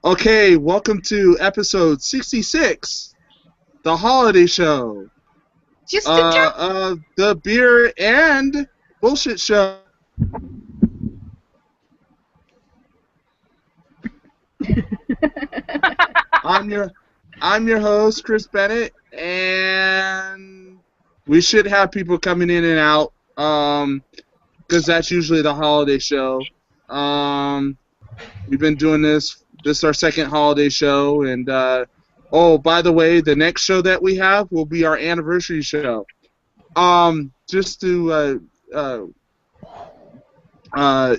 Okay, welcome to episode 66, the holiday show, Just a joke. the beer and bullshit show. I'm your host, Chris Bennett, and we should have people coming in and out, because that's usually the holiday show. We've been doing this. This is our second holiday show, and oh, by the way, the next show that we have will be our anniversary show. Just to it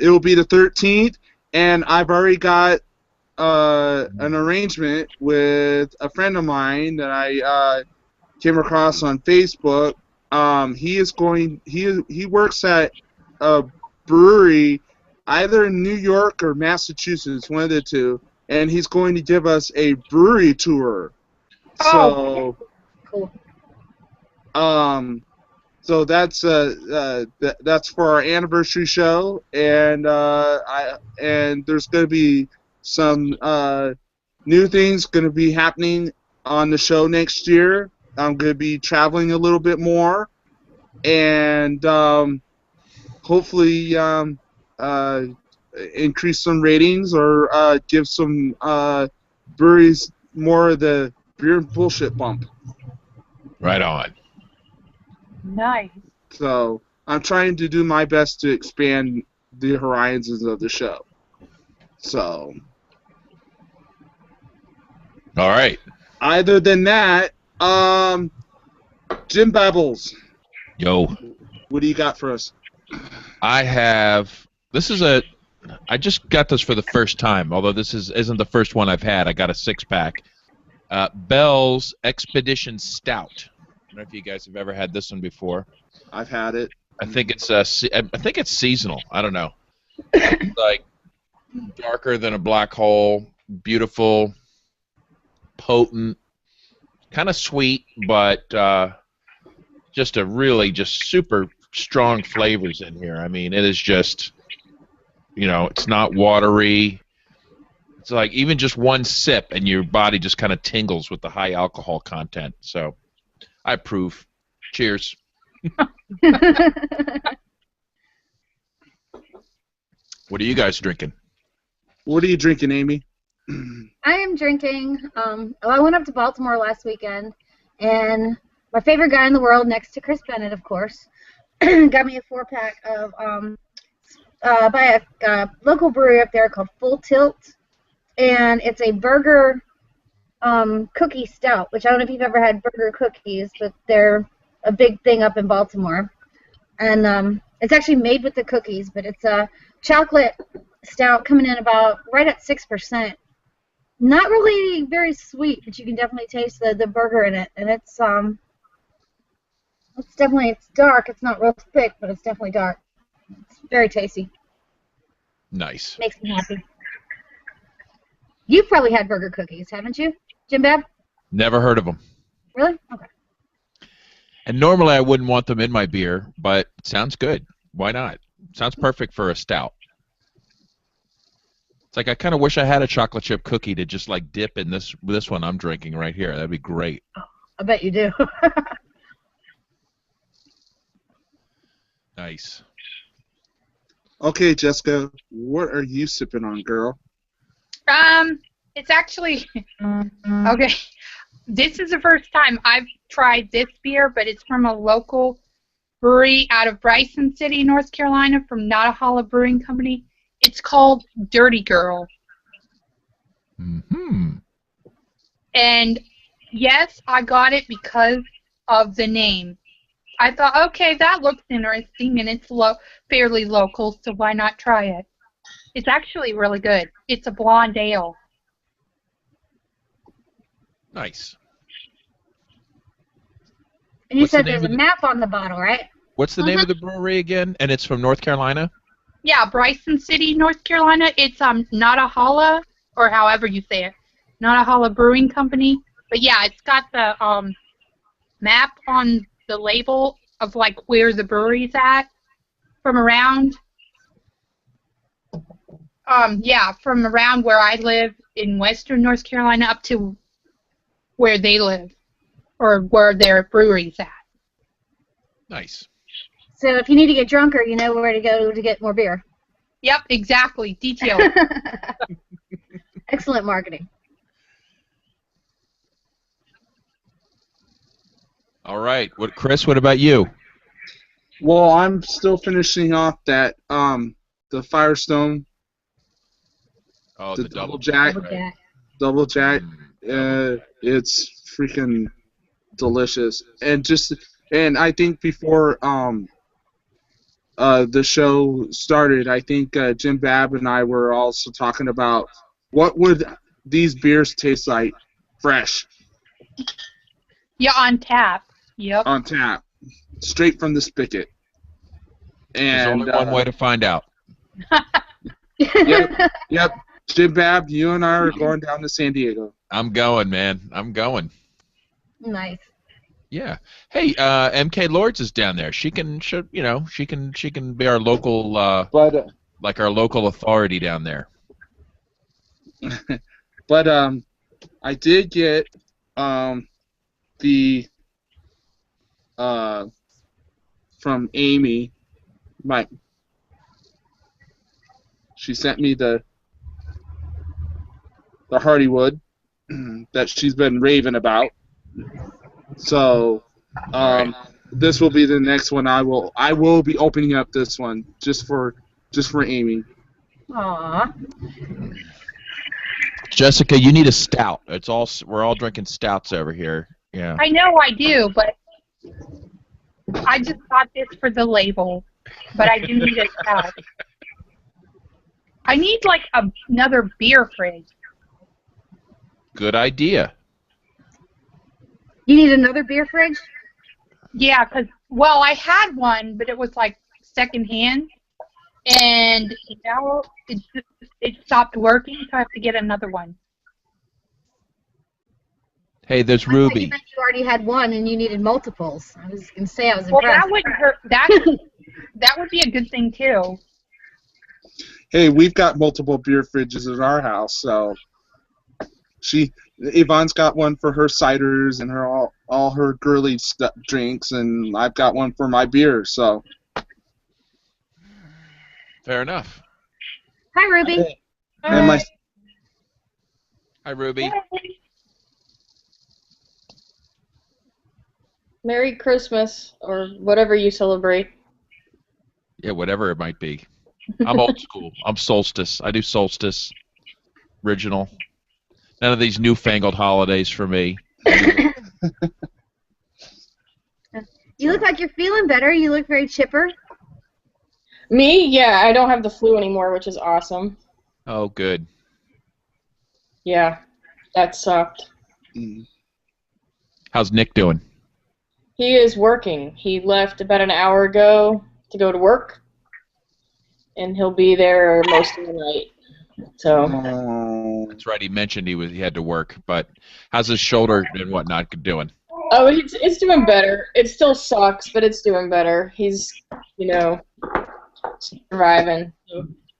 will be the 13th, and I've already got an arrangement with a friend of mine that I came across on Facebook. He works at a brewery, either in New York or Massachusetts, one of the two, and he's going to give us a brewery tour. Oh, cool. So that's for our anniversary show, and there's going to be some new things going to be happening on the show next year. I'm going to be traveling a little bit more, and hopefully increase some ratings or give some breweries more of the beer and bullshit bump. Right on. Nice. So I'm trying to do my best to expand the horizons of the show. So, all right. Other than that, Jim Babbles. Yo. What do you got for us? I just got this for the first time, although this isn't the first one I've had. I got a 6-pack. Bell's Expedition Stout. I don't know if you guys have ever had this one before. I've had it. I think it's seasonal. I don't know. It's like darker than a black hole, beautiful, potent, kind of sweet, but just super strong flavors in here. I mean, it is just, it's not watery. It's like even just one sip and your body just kind of tingles with the high alcohol content. So I approve. Cheers. What are you guys drinking? What are you drinking, Amy? I am drinking. I went up to Baltimore last weekend, and my favorite guy in the world, next to Chris Bennett, of course, got me a 4-pack of by a local brewery up there called Full Tilt, and it's a burger cookie stout, which I don't know if you've ever had burger cookies, but they're a big thing up in Baltimore. And it's actually made with the cookies, but it's a chocolate stout coming in about right at 6%. Not really very sweet, but you can definitely taste the burger in it. And it's dark. It's not real thick, but it's definitely dark. It's very tasty. Nice. Makes me happy. You've probably had burger cookies, haven't you, Jim Bab? Never heard of them. Really? Okay. And normally I wouldn't want them in my beer, but it sounds good. Why not? Sounds perfect for a stout. It's like I kind of wish I had a chocolate chip cookie to just like dip in this one I'm drinking right here. That'd be great. Oh, I bet you do. Nice. Okay, Jessica, what are you sipping on, girl? It's actually okay. This is the first time I've tried this beer, but it's from a local brewery out of Bryson City, North Carolina, from Nottahala Brewing Company. It's called Dirty Girl. Mm-hmm. And yes, I got it because of the name. I thought, okay, that looks interesting, and it's fairly local, so why not try it? It's actually really good. It's a blonde ale. Nice. And you What's the said name there's a of the- map on the bottle, right? What's the name of the brewery again? And it's from North Carolina? Yeah, Bryson City, North Carolina. It's Nottahala, or however you say it, Nottahala Brewing Company. But yeah, it's got the map on the label of like where the brewery's at from around. Yeah, from around where I live in western North Carolina up to where they live, or where their brewery's at. Nice. So if you need to get drunker, you know where to go to get more beer. Yep, exactly. Detailed. Excellent marketing. All right. Chris? What about you? Well, I'm still finishing off that the Firestone, Oh, the the Double Jack. Double Jack. Double Jack. Mm. It's freaking delicious, and I think before the show started, I think Jim Babb and I were also talking about what would these beers taste like fresh Yeah, on tap. Yep. on tap, straight from the spigot. There's And only one way to find out. Yep. Jim Babb, you and I are going down to San Diego. I'm going, man. I'm going. Nice. Yeah. Hey, MK Lords is down there. She can be our local, But like our local authority down there. but I did get the from Amy, she sent me the Hardywood that she's been raving about. So this will be the next one. I will be opening up this one just for Amy. Aw. Jessica, you need a stout. We're all drinking stouts over here. Yeah. I know I do, but I just got this for the label. But I do need a stout. I need like another beer fridge. Good idea. You need another beer fridge? Yeah, because, well, I had one, but it was like secondhand. And now it stopped working, so I have to get another one. Hey, there's I thought Ruby. you meant you already had one and you needed multiples. I was going to say I was Well, impressed. that wouldn't hurt. That would be a good thing, too. Hey, we've got multiple beer fridges in our house, so Yvonne's got one for her ciders and all her girly drinks, and I've got one for my beer. So Fair enough. Hi, Ruby. and my Hi, Ruby. Merry Christmas, or whatever you celebrate. Yeah, whatever it might be. I'm old school. I'm solstice. I do solstice. Original. None of these newfangled holidays for me. You look like you're feeling better. You look very chipper. Me? Yeah, I don't have the flu anymore, which is awesome. Oh, good. Yeah, that sucked. How's Nick doing? He is working. He left about an hour ago to go to work, and he'll be there most of the night. So. That's right. He mentioned he had to work, but how's his shoulder and whatnot doing? Oh, it's doing better. It still sucks, but it's doing better. He's, surviving.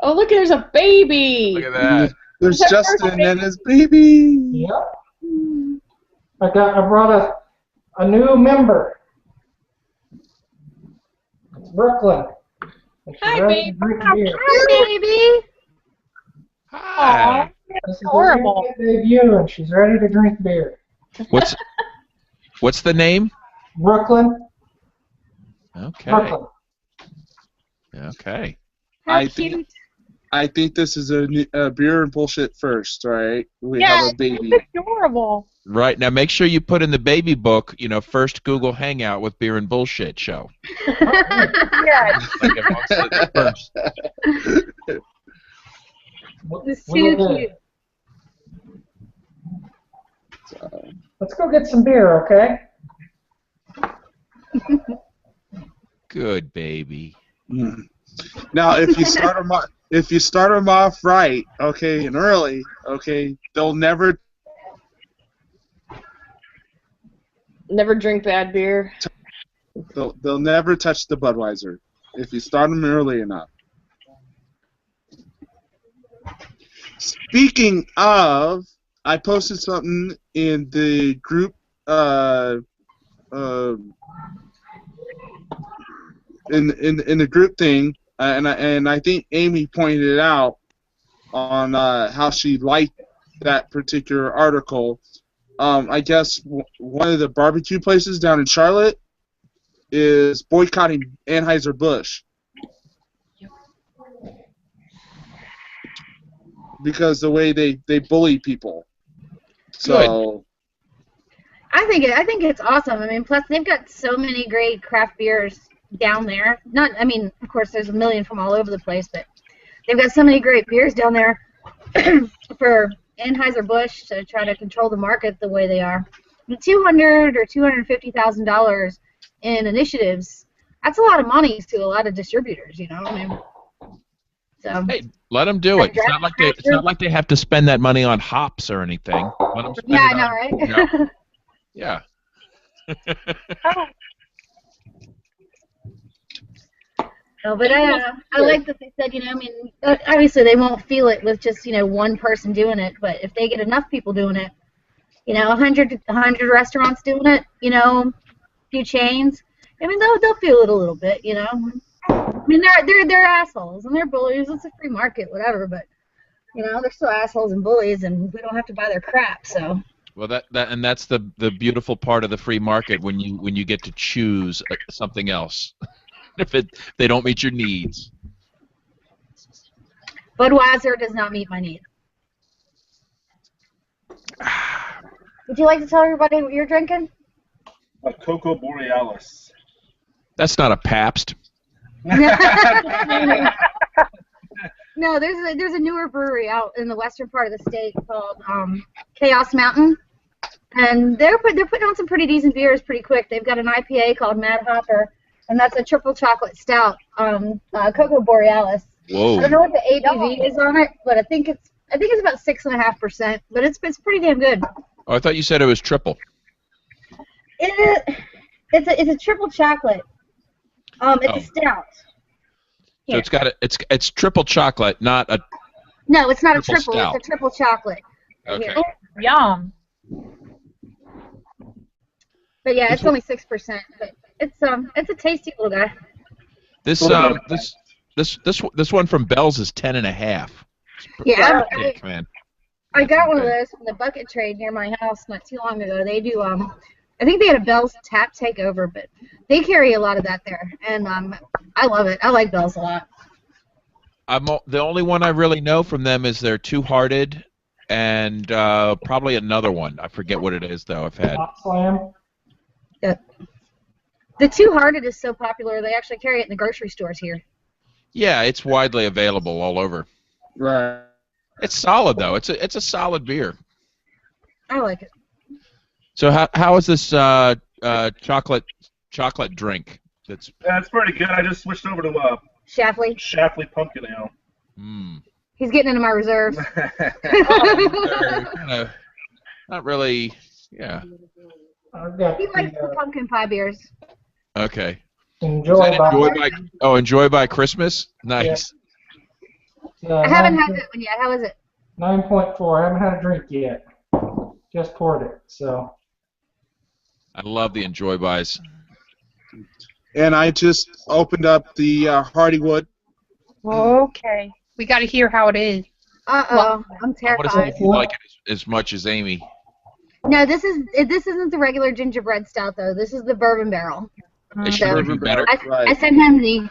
Oh, look, there's a baby! Look at that. there's Justin and his baby. Yep. I brought a new member. It's Brooklyn. And she's Hi, ready to baby. drink beer. Hi, baby. Hi. This is horrible. her debut, and she's ready to drink beer. What's the name? Brooklyn. Okay. Brooklyn. Okay. How cute. I think this is a beer and bullshit first, right? We Yeah, have a baby. it's adorable. Right. Now make sure you put in the baby book, first Google Hangout with Beer and Bullshit show. Yeah. Like amongst it first. It's We'll too do cute. it. Let's go get some beer, okay? Good baby. Now, if you start them off right, okay, and early, okay, they'll never drink bad beer. they'll never touch the Budweiser if you start them early enough. Speaking of, I posted something in the group. In the group thing, and I think Amy pointed it out on how she liked that particular article. I guess one of the barbecue places down in Charlotte is boycotting Anheuser-Busch because the way they bully people. So I think it's awesome. I mean, plus they've got so many great craft beers down there. Of course, there's a million from all over the place, but they've got so many great beers down there for Anheuser-Busch to try to control the market the way they are. $200,000 or $250,000 in initiatives. That's a lot of money to a lot of distributors, you know. I mean, so hey, let them do it. It's not like they have to spend that money on hops or anything. Let them spend yeah, it I know, on, right? Yeah. No, but I like that they said, obviously they won't feel it with just, one person doing it, but if they get enough people doing it, 100 restaurants doing it, a few chains, I mean, they'll feel it a little bit, I mean, they're assholes and they're bullies. It's a free market, whatever, but, they're still assholes and bullies, and we don't have to buy their crap, so. Well, that's the beautiful part of the free market when you get to choose something else. If they don't meet your needs. Budweiser does not meet my needs. Would you like to tell everybody what you're drinking? A Coco Borealis. That's not a Pabst. No, there's a newer brewery out in the western part of the state called Chaos Mountain, and they're putting on some pretty decent beers pretty quick. They've got an IPA called Mad Hopper, and that's a triple chocolate stout, Coco Borealis. Whoa. I don't know what the ABV is on it, but I think it's about 6.5%, but it's pretty damn good. Oh, I thought you said it was triple. It's a triple chocolate. It's a stout. So it's triple chocolate, not a. No, it's not a triple. Stout. It's a triple chocolate. Okay. Oh, yum. But yeah, it's only 6%, but it's a tasty little guy. This one from Bell's is 10.5. Yeah, Man. I got one of those from the Bucket Trade near my house not too long ago. They do I think they had a Bell's tap takeover, but they carry a lot of that there, and I love it. I like Bell's a lot. The only one I really know from them is their Two Hearted, and probably another one. I forget what it is though. I've had. Hot Slam. The Two Hearted is so popular they actually carry it in the grocery stores here. Yeah, it's widely available all over. right. It's solid though. It's a solid beer. I like it. So how is this chocolate drink? That's That's pretty good. I just switched over to Shapley. Shapley Pumpkin Ale. He's getting into my reserves. kinda, not really. Yeah. I've got He likes the pumpkin pie beers. Okay. Enjoy Is that by Enjoy by Christmas? Nice. Yeah, I haven't had that one yet. How is it? 9.4. I haven't had a drink yet. Just poured it. So. I love the Enjoy Buys. And I just opened up the Hardywood. Okay. We got to hear how it is. Uh-oh. I'm I want to see terrified. if you like it as much as Amy. No, this isn't the regular gingerbread stout, though. This is the bourbon barrel. It should be better. I sent him the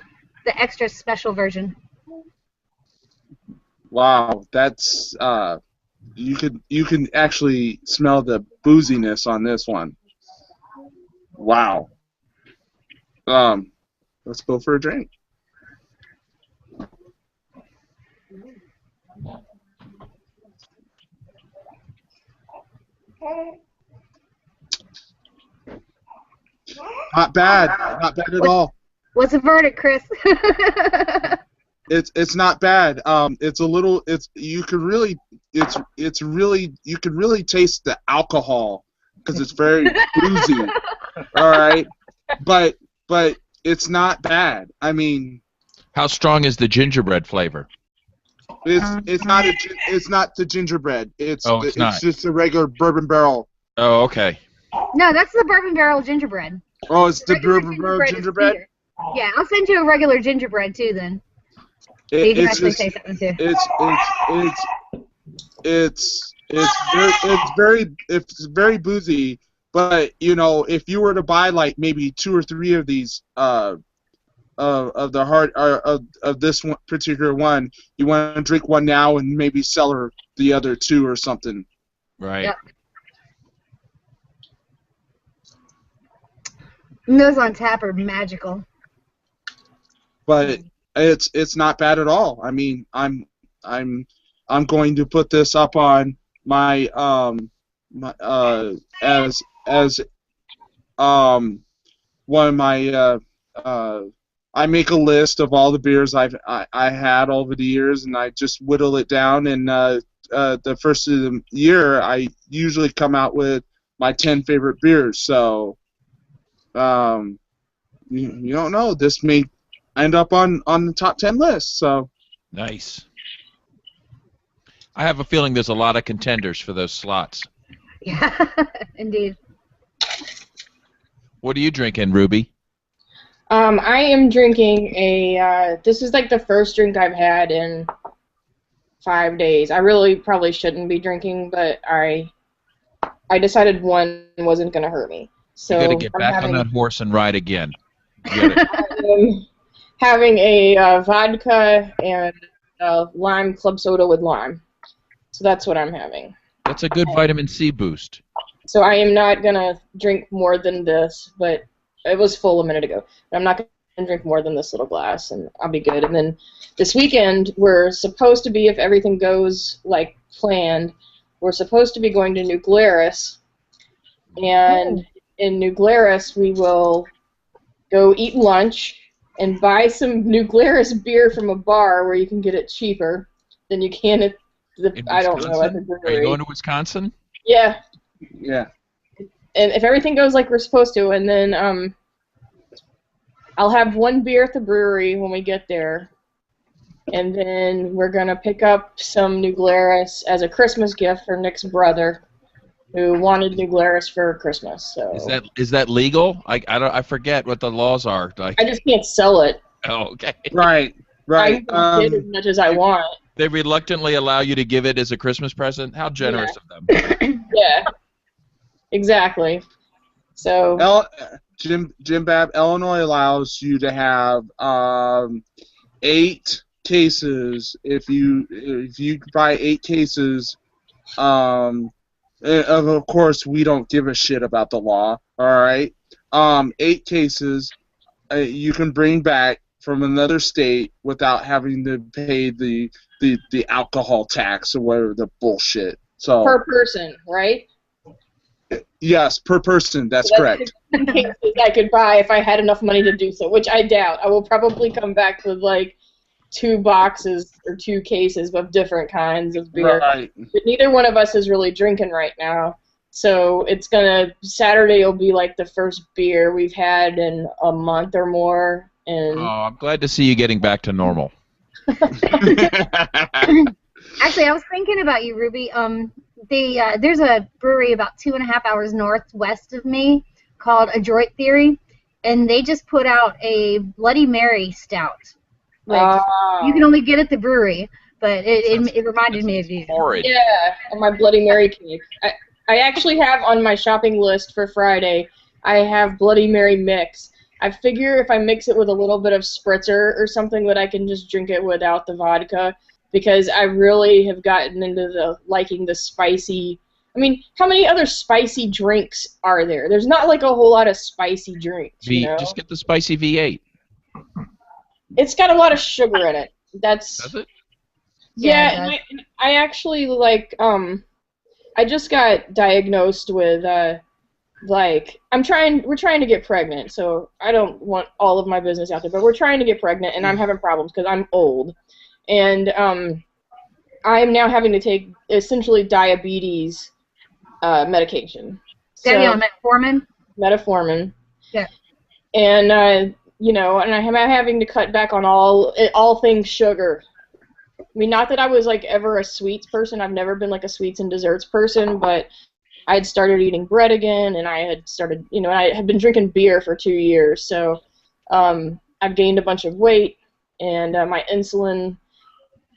extra special version. Wow, that's you can actually smell the booziness on this one. Wow. Let's go for a drink. Not bad at all. What's the verdict, Chris? It's not bad. It's a little. You could really taste the alcohol because it's very boozy. All right, but it's not bad. I mean, How strong is the gingerbread flavor? It's not the gingerbread. It's not. just a regular bourbon barrel. Oh, okay. No, that's the bourbon barrel gingerbread. Oh, it's the Regular bourbon barrel is gingerbread. sweeter. Yeah, I'll send you a regular gingerbread too then. So you can actually say something too. It's very boozy. But if you were to buy like maybe 2 or 3 of these of this one particular one, you want to drink one now and maybe sell her the other 2 or something. Right. Yep. And those on tap are magical. But it's not bad at all. I mean, I'm going to put this up on my as one of my I make a list of all the beers I had over the years, and I just whittle it down. And the first of the year, I usually come out with my 10 favorite beers. So you don't know, this may end up on the top 10 list. So nice. I have a feeling there's a lot of contenders for those slots. Yeah, indeed. What are you drinking, Ruby? I am drinking this is like the first drink I've had in 5 days. I really probably shouldn't be drinking, but I decided one wasn't going to hurt me. So You got to get back on that horse and ride again. You gotta- I'm having a vodka and lime club soda with lime. So that's what I'm having. That's a good vitamin C boost. So I am not going to drink more than this, but it was full a minute ago. But I'm not going to drink more than this little glass, and I'll be good. And then this weekend, we're supposed to be, if everything goes like planned, we're supposed to be going to New Glarus. And in New Glarus, we will go eat lunch and buy some New Glarus beer from a bar where you can get it cheaper than you can at I don't know, at the brewery. Are you going to Wisconsin? Yeah. yeah. And if everything goes like we're supposed to, and then I'll have one beer at the brewery when we get there, and then we're gonna pick up some New Glarus as a Christmas gift for Nick's brother, who wanted New Glarus for Christmas. So Is that legal? I forget what the laws are. Like, I just can't sell it. oh, okay. Right. I can get as much as I want. They reluctantly allow you to give it as a Christmas present. How generous of them. Yeah. Exactly. So. Jim Bab, Illinois allows you to have 8 cases. If you buy 8 cases, of course we don't give a shit about the law. All right, 8 cases you can bring back from another state without having to pay the alcohol tax or whatever the bullshit. So Per person, right? Yes, per person. That's correct. Cases I could buy if I had enough money to do so, which I doubt. I will probably come back with like 2 boxes or 2 cases of different kinds of beer. Right. But neither one of us is really drinking right now, so Saturday will be like the first beer we've had in a month or more. And I'm glad to see you getting back to normal. Actually, I was thinking about you, Ruby. There's a brewery about 2.5 hours northwest of me called Adroit Theory, and they just put out a Bloody Mary stout. Like, you can only get it at the brewery, but it reminded me of you. Horrid. Yeah, and my Bloody Mary cake. I actually have on my shopping list for Friday, I have Bloody Mary mix. I figure if I mix it with a little bit of spritzer or something that I can just drink it without the vodka, because I really have gotten into liking the spicy. I mean, how many other spicy drinks are there? There's not like a whole lot of spicy drinks. Just get the spicy V8. It's got a lot of sugar in it. Does it? Yeah, and I actually like. I just got diagnosed with we're trying to get pregnant, so I don't want all of my business out there, but we're trying to get pregnant, and I'm having problems because I'm old. And I'm now having to take essentially diabetes medication. Debbie on metformin? Metformin. Yeah. And, and I'm having to cut back on all things sugar. mean, not that I was like ever a sweets person. I've never been like a sweets and desserts person, but I had started eating bread again, and I had started, I had been drinking beer for 2 years, so I've gained a bunch of weight, and my insulin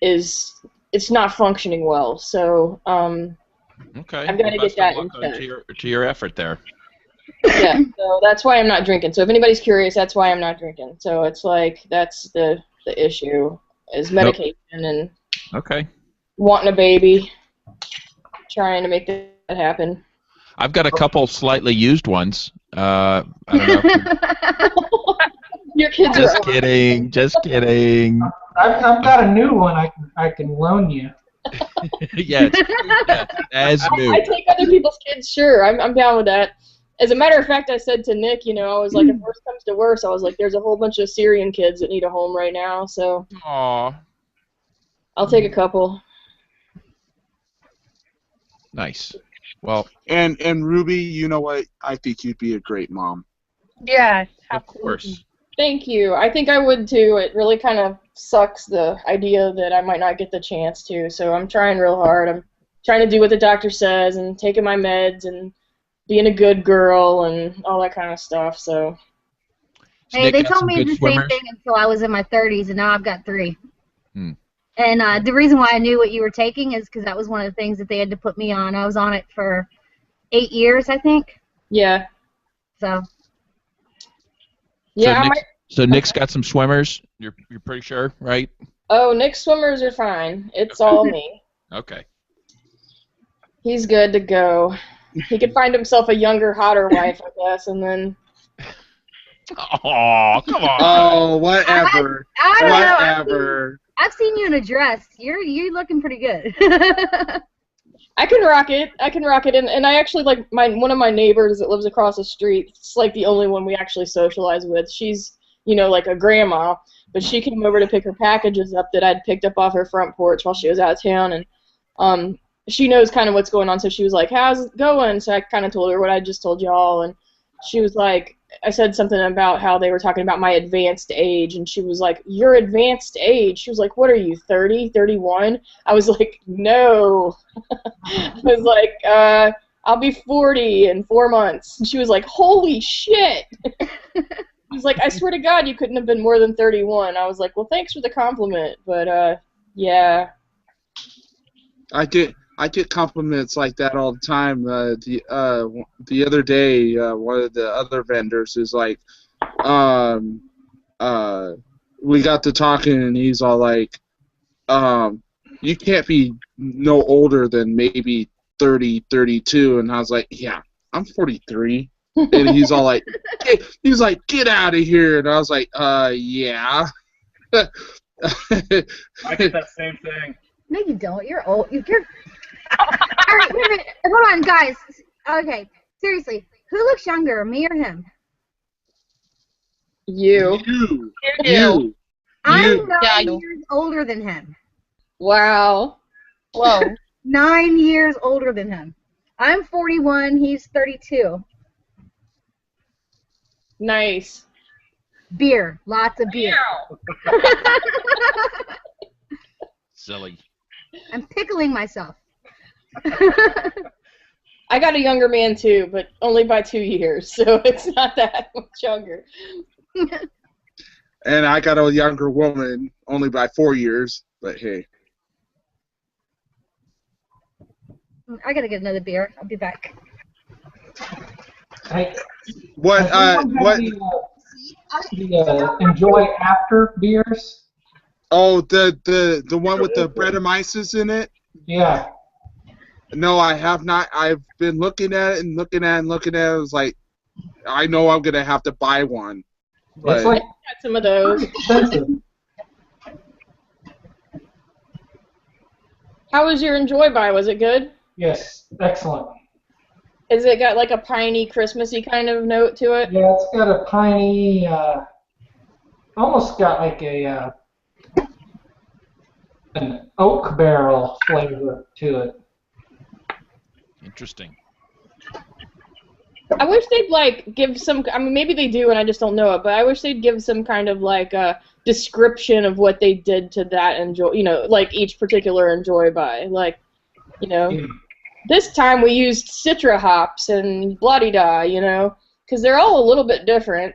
it's not functioning well, so Okay. I've got to get that in check. To your effort there. Yeah, so that's why I'm not drinking. So if anybody's curious, that's why I'm not drinking. So it's like that's the issue is medication and Okay. wanting a baby, trying to make that happen. I've got a couple slightly used ones. I don't know. Your kids Just are kidding. Just kidding. I've got a new one I can loan you. Yeah, as new. I take other people's kids, sure. I'm down with that. As a matter of fact, I said to Nick, I was like, if worse comes to worse, I was like, there's a whole bunch of Syrian kids that need a home right now, so Aw. I'll take a couple. Nice. Well, And Ruby, you know what? I think you'd be a great mom. Yes. of course. Thank you. I think I would too. It really kind of sucks, the idea that I might not get the chance to, so I'm trying real hard. I'm trying to do what the doctor says and taking my meds and being a good girl and all that kind of stuff, so. Hey, they told me the same thing until I was in my 30s, and now I've got 3. Hmm. And the reason why I knew what you were taking is because that was one of the things that they had to put me on. I was on it for 8 years, I think. Yeah. So. Yeah. So Nick's got some swimmers. You're pretty sure, right? Oh, Nick's swimmers are fine. It's all me. Okay. He's good to go. He could find himself a younger, hotter wife, I guess, and then. Oh, come on. Oh, whatever. I don't Whatever. know. I've seen you in a dress. You're looking pretty good. I can rock it. And I actually like one of my neighbors that lives across the street. It's like the only one we actually socialize with. She's, like a grandma, but she came over to pick her packages up that I'd picked up off her front porch while she was out of town, and she knows kind of what's going on. So she was like, "How's it going?" So I kind of told her what I just told y'all, and she was like, I said something about how they were talking about my advanced age, and she was like, "Your advanced age?" She was like, "What are you, 30, 31?" I was like, "No." I was like, "I'll be 40 in 4 months." And she was like, "Holy shit." She was like, "I swear to God, you couldn't have been more than 31. I was like, "Well, thanks for the compliment, but, yeah." I get compliments like that all the time. The other day, one of the other vendors is like, we got to talking, and he's all like, you can't be no older than maybe 30, 32, and I was like, yeah, I'm 43. And he's all like, get out of here, and I was like, yeah. I get that same thing. No, you don't. You're old. You're. All right, wait a minute. Hold on, guys. Okay, seriously, who looks younger, me or him? You. You. I'm Yeah, 9 years older than him. Wow. Whoa. 9 years older than him. I'm 41. He's 32. Nice. Beer. Lots of beer. Silly. I'm pickling myself. I got a younger man too, but only by 2 years, so it's not that much younger. And I got a younger woman only by 4 years, but hey. I gotta get another beer. I'll be back. Hey, What? has anyone What? had the Enjoy After beers? Oh, the one with the Brettanomyces in it? Yeah. No, I have not. I've been looking at it and looking at it and looking at it. I was like, I know I'm gonna have to buy one. It's like Got some of those. expensive. How was your Enjoy Buy? Was it good? Yes, excellent. Is it got like a piney, Christmassy kind of note to it? Yeah, it's got a piney, almost got like an oak barrel flavor to it. Interesting. I wish they'd like give some. I mean, maybe they do, and I just don't know it. But I wish they'd give some kind of like description of what they did to that enjoy, like each particular enjoy by, like, this time we used Citra hops and blah-de-da, because they're all a little bit different.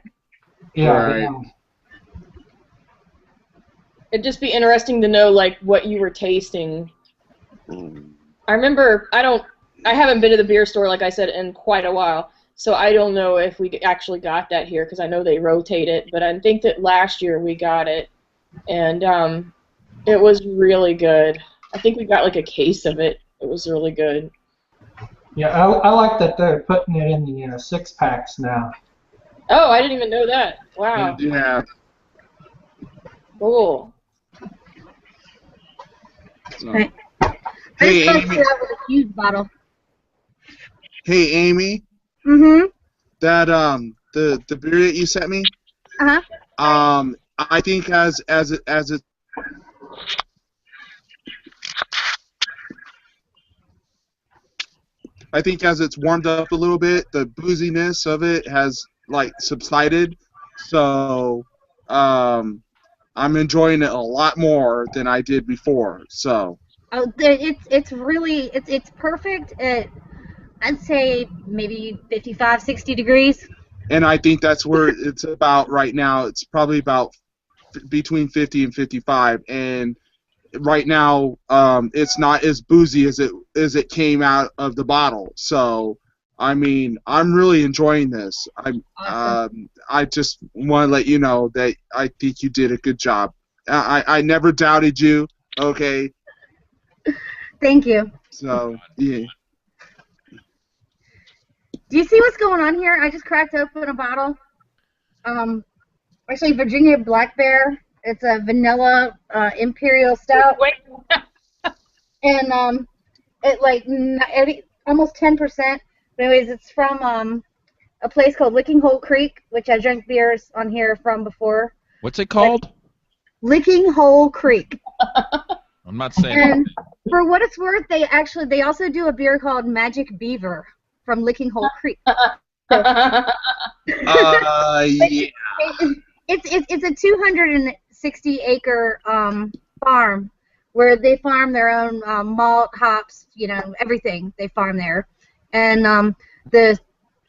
Yeah. Right. It'd just be interesting to know, like, what you were tasting. I remember, I haven't been to the beer store, like I said, in quite a while, so I don't know if we actually got that here, because I know they rotate it, but I think that last year we got it, and it was really good. I think we got, like, a case of it. It was really good. Yeah, I like that they're putting it in the 6-packs now. Oh, I didn't even know that. Wow. Yeah. Cool. So. Right. Hey, I just Amy. that with a huge bottle. Hey, Amy. Mm-hmm. That the beer that you sent me. Uh-huh. I think as it I think as it's warmed up a little bit, the booziness of it has like subsided. So I'm enjoying it a lot more than I did before. So Oh, it's really it's perfect at, I'd say, maybe 55, 60 degrees. and I think that's where it's about right now. It's probably about between 50 and 55, and right now it's not as boozy as it came out of the bottle. So I mean, I'm really enjoying this. Awesome. I just want to let you know that I think you did a good job. I never doubted you. Okay. Thank you. So yeah. Do you see what's going on here? I just cracked open a bottle. Actually, Virginia Black Bear. It's a vanilla imperial stout, Wait. and almost 10%. But anyways, it's from a place called Licking Hole Creek, which I drank beers on here from before. What's it called? Licking Hole Creek. I'm not saying And anything. for what it's worth, they also do a beer called Magic Beaver from Licking Hole Creek. Yeah. It's a 260-acre farm where they farm their own malt, hops, everything they farm there. And the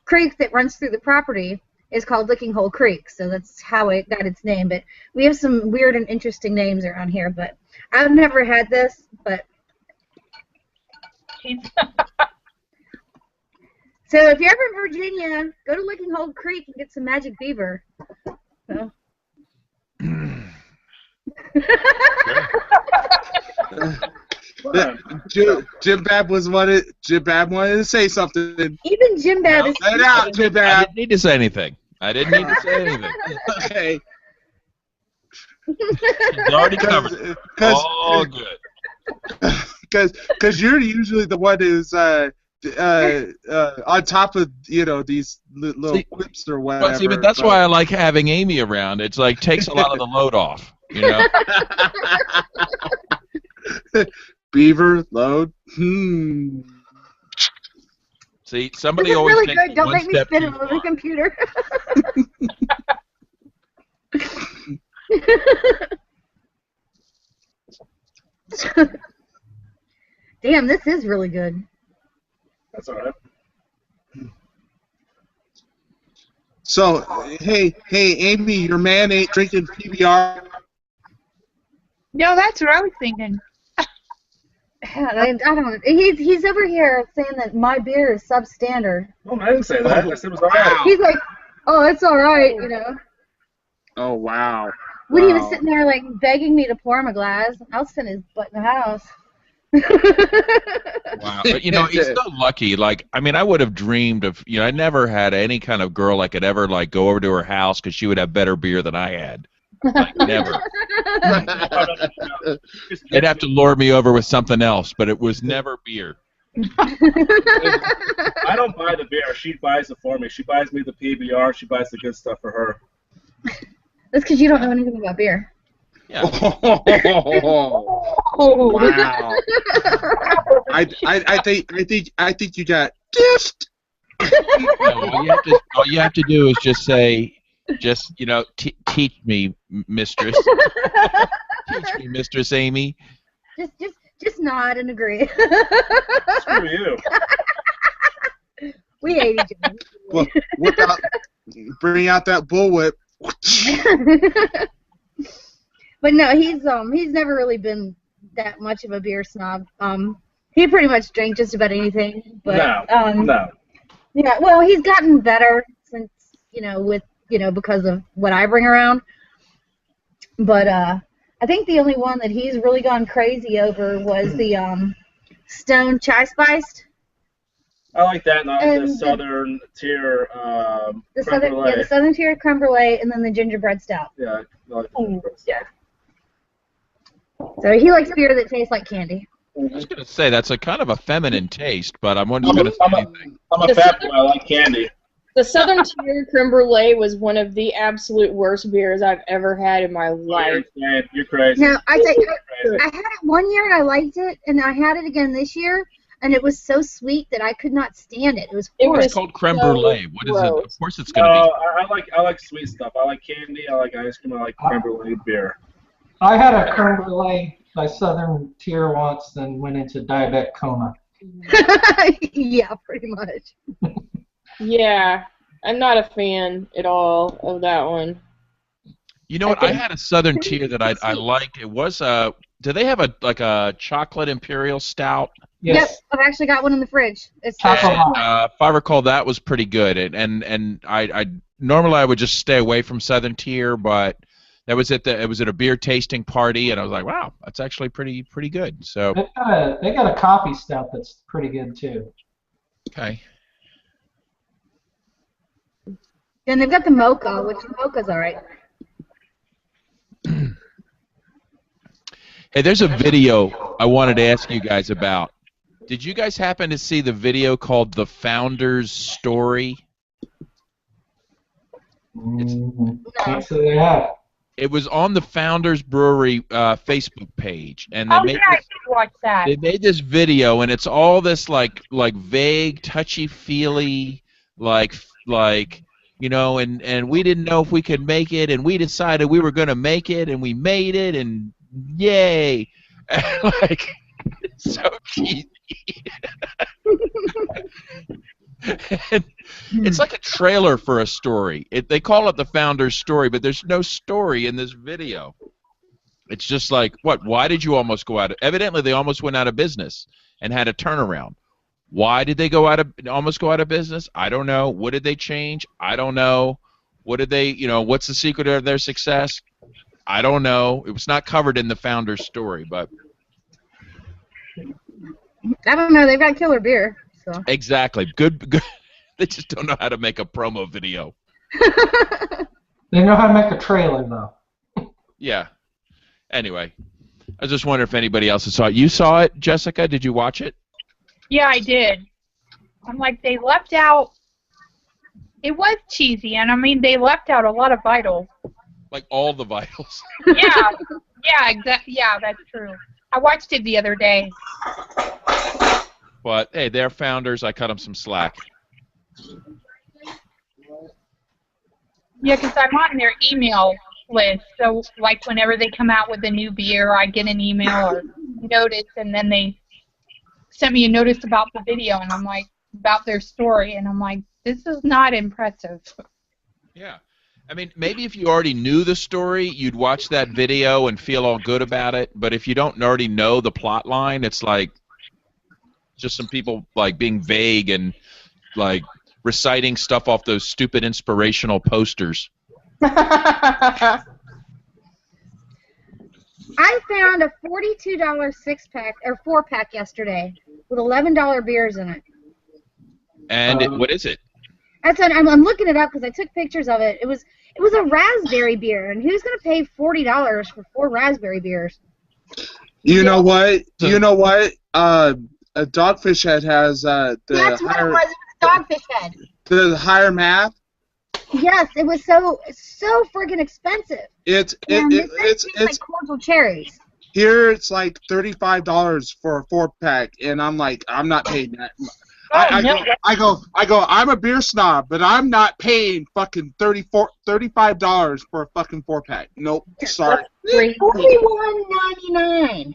creek that runs through the property is called Licking Hole Creek, so that's how it got its name. But we have some weird and interesting names around here. But I've never had this, but so if you're ever in Virginia, go to Licking Hole Creek and get some Magic Beaver. So. Jim Bab wanted to say something. Even Jim Bab is. Let it out, Jim I Bab. didn't need to say anything. Okay. It's already covered. All good. Because you're usually the one who's on top of these little quips or whatever. But see, but that's why I like having Amy around. It's like takes a lot of the load off. Beaver load. See, somebody This is always really takes good. Don't one make me step spit too it over the far. computer. Damn, this is really good. That's all right. So, hey, Amy, your man ain't drinking PBR. No, that's what I was thinking. I don't. He's over here saying that my beer is substandard. Oh, I didn't say that. I said it was all right. He's like, oh, it's all right, Oh, wow. When he was sitting there like begging me to pour him a glass, I was sitting his butt in the house. Wow, but he's so lucky. Like, I mean, I would have dreamed of, I never had any kind of girl I could ever like go over to her house because she would have better beer than I had. Like, never. They'd have to lure me over with something else, but it was never beer. I don't buy the beer. She buys it for me. She buys me the PBR. She buys the good stuff for her. That's because you don't know anything about beer. Yeah. Oh, wow. I think you got gift. All you have to do is just say, teach me Mistress. Teach me, Mistress Amy. Just nod and agree. Screw you. We hate each other. Well, bring out that bullwhip. But no, he's never really been that much of a beer snob. He pretty much drank just about anything. But No. yeah, well, he's gotten better since because of what I bring around. But I think the only one that he's really gone crazy over was the Stone Chai Spiced. I like that, and And the Southern Tier The creme brulee. Southern Tier creme brulee, and then the gingerbread stout. Yeah, I like the Oh, gingerbread. yeah. So he likes beer that tastes like candy. I was going to say that's a kind of a feminine taste, but I'm wondering going to say anything. I'm a fat boy. I like candy. The Southern Tier creme brulee was one of the absolute worst beers I've ever had in my life. You're crazy. Now, I Crazy. had it one year and I liked it, and I had it again this year, and it was so sweet that I could not stand it. It was It horrible. It's called creme so brulee. What is it? gross. Of course, it's going to be. I like sweet stuff. I like candy. I like ice cream. I like creme brulee beer. I had a creme brulee by Southern Tier once, then went into diabetic coma. Yeah, pretty much. Yeah, I'm not a fan at all of that one. You know what? I had a Southern Tier that I liked. It was do they have a chocolate imperial stout? Yes. Yep, I've actually got one in the fridge. It's Chocolate. If I recall, that was pretty good. And I normally I would just stay away from Southern Tier, but it was at a beer tasting party, and I was like, wow, that's actually pretty good. So They got a coffee stout that's pretty good too. okay. And they've got the mocha, which the mocha's all right. Hey, there's a video I wanted to ask you guys about. Did you guys happen to see the video called The Founder's Story? Can't say they have. It was on the Founders Brewery Facebook page, and they Oh, made yeah, I did watch that. they made this video, and it's all this like vague, touchy-feely, like and we didn't know if we could make it, and we decided we were going to make it, and we made it, and yay! Like, it's so cheesy. And it's like a trailer for a story. They call it the Founder's Story, but there's no story in this video. It's just like, what? Why did you almost go out? Evidently, they almost went out of business and had a turnaround. Why did they almost go out of business? I don't know. What did they change? I don't know. What did they? What's the secret of their success? I don't know. It was not covered in the Founder's Story, but I don't know. They've got killer beer. So. exactly. Good. They just don't know how to make a promo video. They know how to make a trailer though. Yeah. Anyway, I was just wondering if anybody else saw it. You saw it, Jessica? Did you watch it? Yeah, I did. I'm like, they left out. It was cheesy, and I mean, they left out a lot of vitals. Like all the vitals. Yeah, yeah, that's true. I watched it the other day. But hey, they're founders. I cut them some slack. Yeah, because I'm on their email list. So, like, whenever they come out with a new beer, I get an email or notice, and then they sent me a notice about the video, and I'm like, about their story, and I'm like, this is not impressive. Yeah. I mean, maybe if you already knew the story, you'd watch that video and feel all good about it. But if you don't already know the plot line, it's like just some people like being vague and like reciting stuff off those stupid inspirational posters. I found a $42 six-pack or four-pack yesterday with $11 beers in it. And what is it? That's what I'm looking it up because I took pictures of it. It was a raspberry beer, and who's gonna pay $40 for 4 raspberry beers? You know what? A Dogfish Head has That's what it was. It was a Dogfish Head. the higher math. Yes, it was so freaking expensive. And this tastes like cordial cherries. Here it's like $35 for a 4-pack, and I'm like, I'm not paying that. I'm a beer snob, but I'm not paying fucking $35 for a fucking 4-pack. Nope, sorry. $41.99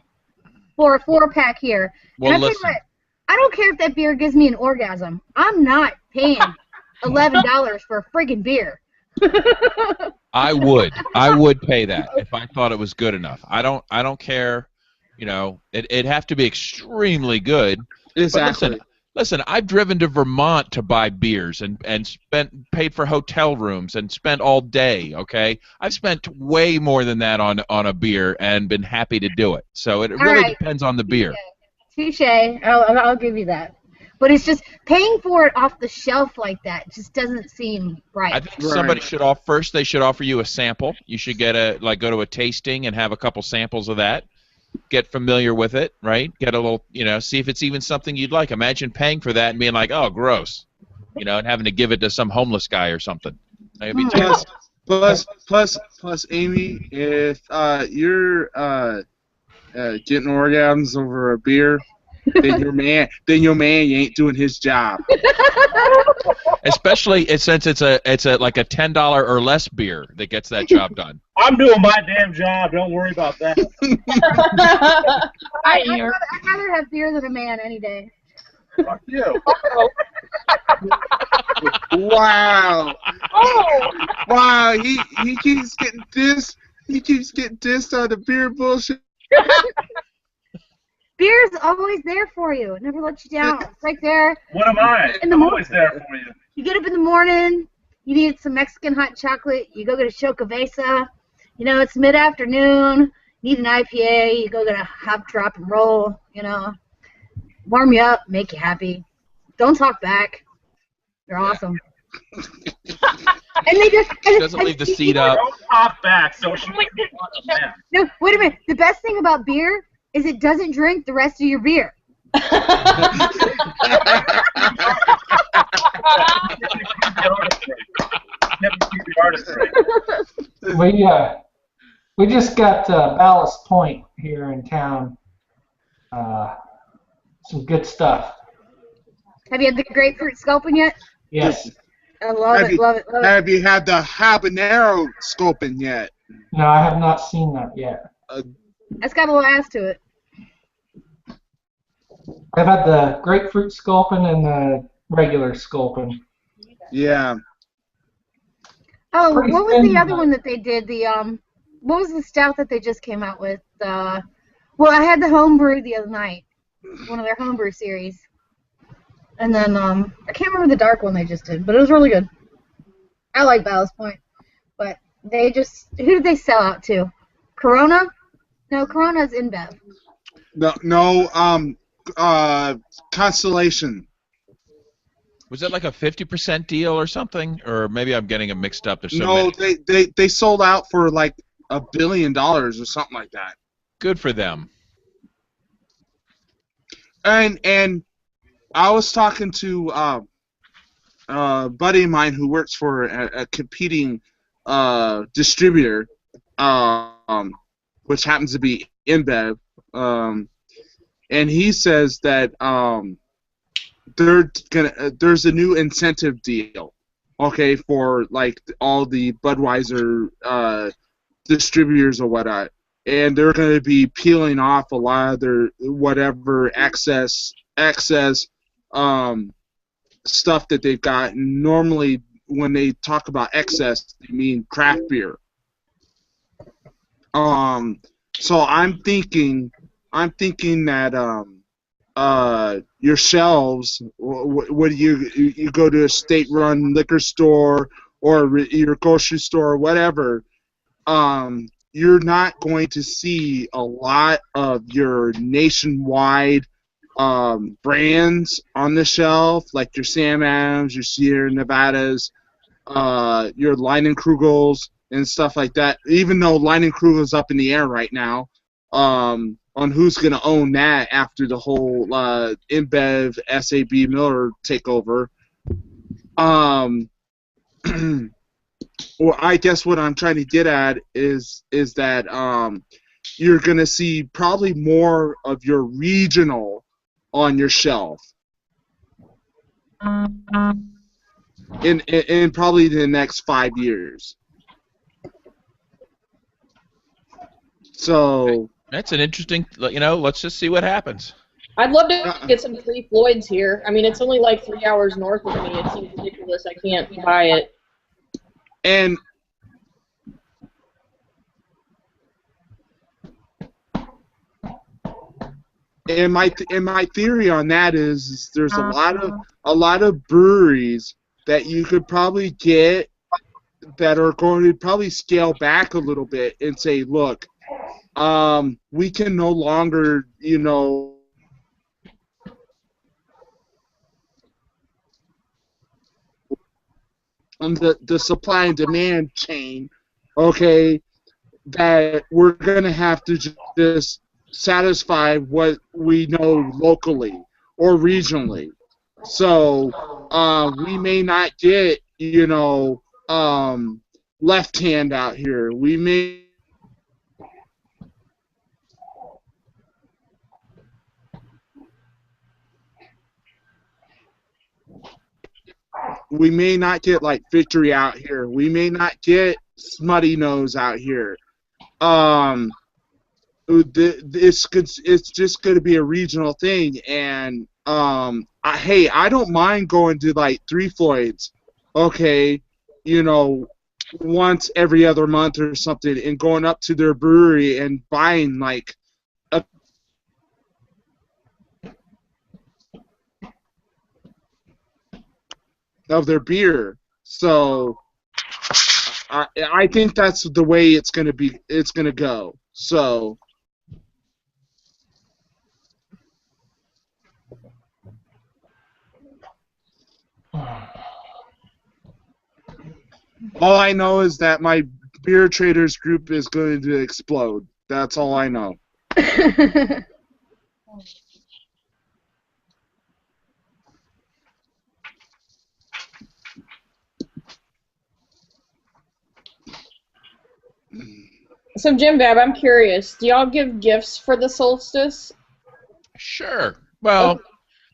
for a 4-pack here. Well, and I tell you listen. what, I don't care if that beer gives me an orgasm. I'm not paying $11 for a friggin' beer. I would pay that if I thought it was good enough. I don't care. You know, it'd have to be extremely good. Exactly. But listen, I've driven to Vermont to buy beers and paid for hotel rooms and spent all day. Okay, I've spent way more than that on a beer and been happy to do it. So it really depends on the beer. Touche. I'll give you that. But it's just paying for it off the shelf like that just doesn't seem right. I think somebody should they should offer you a sample. You should go to a tasting and have a couple samples of that. Get familiar with it, right? Get a little, see if it's even something you'd like. Imagine paying for that and being like, oh, gross, and having to give it to some homeless guy or something. That'd be terrible. Plus, Amy, if you're getting orgasms over a beer, then your man ain't doing his job. Especially since it's a like a $10 or less beer that gets that job done. I'm doing my damn job. Don't worry about that. I'd rather have beer than a man any day. Fuck you. Wow. Oh. Wow. He keeps getting dissed. He keeps getting dissed on the beer bullshit. Beer's always there for you. It never lets you down. It's right there. What am I? I'm always there for you. You get up in the morning, you need some Mexican hot chocolate, you go get a Chocovesa. It's mid-afternoon, you need an IPA, you go get a hop, drop, and roll, warm you up, make you happy. Don't talk back. They're awesome. And they just doesn't leave the seat up. Don't talk back. So she No, wait a minute. The best thing about beer is it doesn't drink the rest of your beer. We just got Ballast Point here in town. Some good stuff. Have you had the grapefruit sculpin yet? Yes. I love it. Have you had the habanero sculpin yet? No, I have not seen that yet. That's got a little ass to it. I've had the grapefruit sculpin and the regular sculpin. Yeah. Oh, Pretty what was thin, the other one that they did? What was the stout that they just came out with? Well, I had the homebrew the other night, one of their homebrew series, and then I can't remember the dark one they just did, but it was really good. I like Ballast Point, but who did they sell out to? Corona? No, Corona's InBev. No. Constellation. Was it like a 50% deal or something? Or maybe I'm getting them mixed up. There's so No, many. they sold out for like $1 billion or something like that. Good for them. And I was talking to a buddy of mine who works for a competing distributor, which happens to be InBev, and he says that there's a new incentive deal, okay, for like all the Budweiser distributors or whatnot, and they're going to be peeling off a lot of their whatever excess stuff that they've got. Normally, when they talk about excess, they mean craft beer. So I'm thinking that your shelves, when you go to a state-run liquor store or your grocery store or whatever, you're not going to see a lot of your nationwide brands on the shelf, like your Sam Adams, your Sierra Nevadas, your Leinenkrugels and stuff like that. Even though Leinenkrugel's up in the air right now, on who's going to own that after the whole InBev SAB Miller takeover. Well, I guess what I'm trying to get at is that you're going to see probably more of your regional on your shelf. in probably the next 5 years. So That's an interesting. Let's just see what happens. I'd love to get some free Floyds here. I mean, it's only like 3 hours north of me. It seems ridiculous. I can't buy it. and my theory on that is there's a lot of breweries that you could probably get that are going to probably scale back a little bit and say, look, we can no longer, on the supply and demand chain, okay, that we're going to have to just satisfy what we know locally or regionally. So we may not get, left hand out here. We may not get like Victory out here. We may not get Smutty Nose out here. It's just going to be a regional thing, and I don't mind going to like Three Floyds, okay, once every other month or something, and going up to their brewery and buying like of their beer. So I think that's the way it's going to be. It's going to go. So. All I know is that my beer traders group is going to explode. That's all I know. So, Jim Bab, I'm curious. Do y'all give gifts for the solstice? Sure. Well, I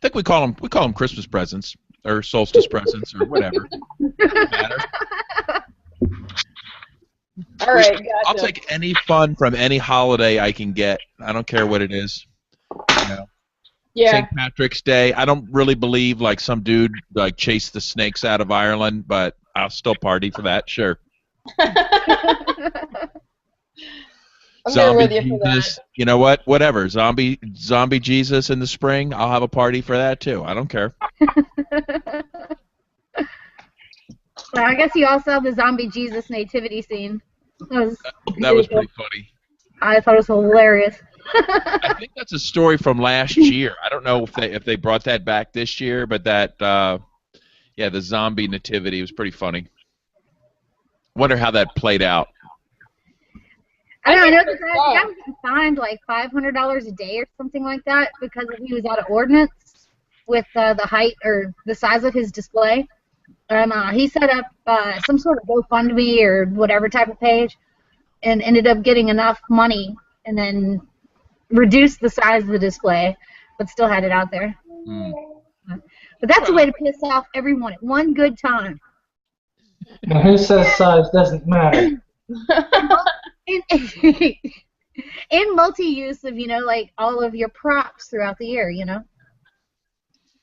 think we call them Christmas presents or solstice presents or whatever. Doesn't matter. All right, gotcha. I'll take any fun from any holiday I can get. I don't care what it is. Yeah. St. Patrick's Day. I don't really believe like some dude like chased the snakes out of Ireland, but I'll still party for that. Sure. I'm there with you for Jesus, that. you know what? Whatever. Zombie Jesus in the spring. I'll have a party for that too. I don't care. Well, I guess you also have the zombie Jesus nativity scene. That was pretty funny. I thought it was hilarious. I think that's a story from last year. I don't know if they brought that back this year, but that the zombie nativity was pretty funny. Wonder how that played out. I don't know. The guy was fined like $500 a day or something like that because he was out of ordinance with the height or the size of his display. He set up some sort of GoFundMe or whatever type of page and ended up getting enough money and then reduced the size of the display, but still had it out there. Mm. But that's a way to piss off everyone at one good time. Now, who says size doesn't matter? In multi-use of, like all of your props throughout the year,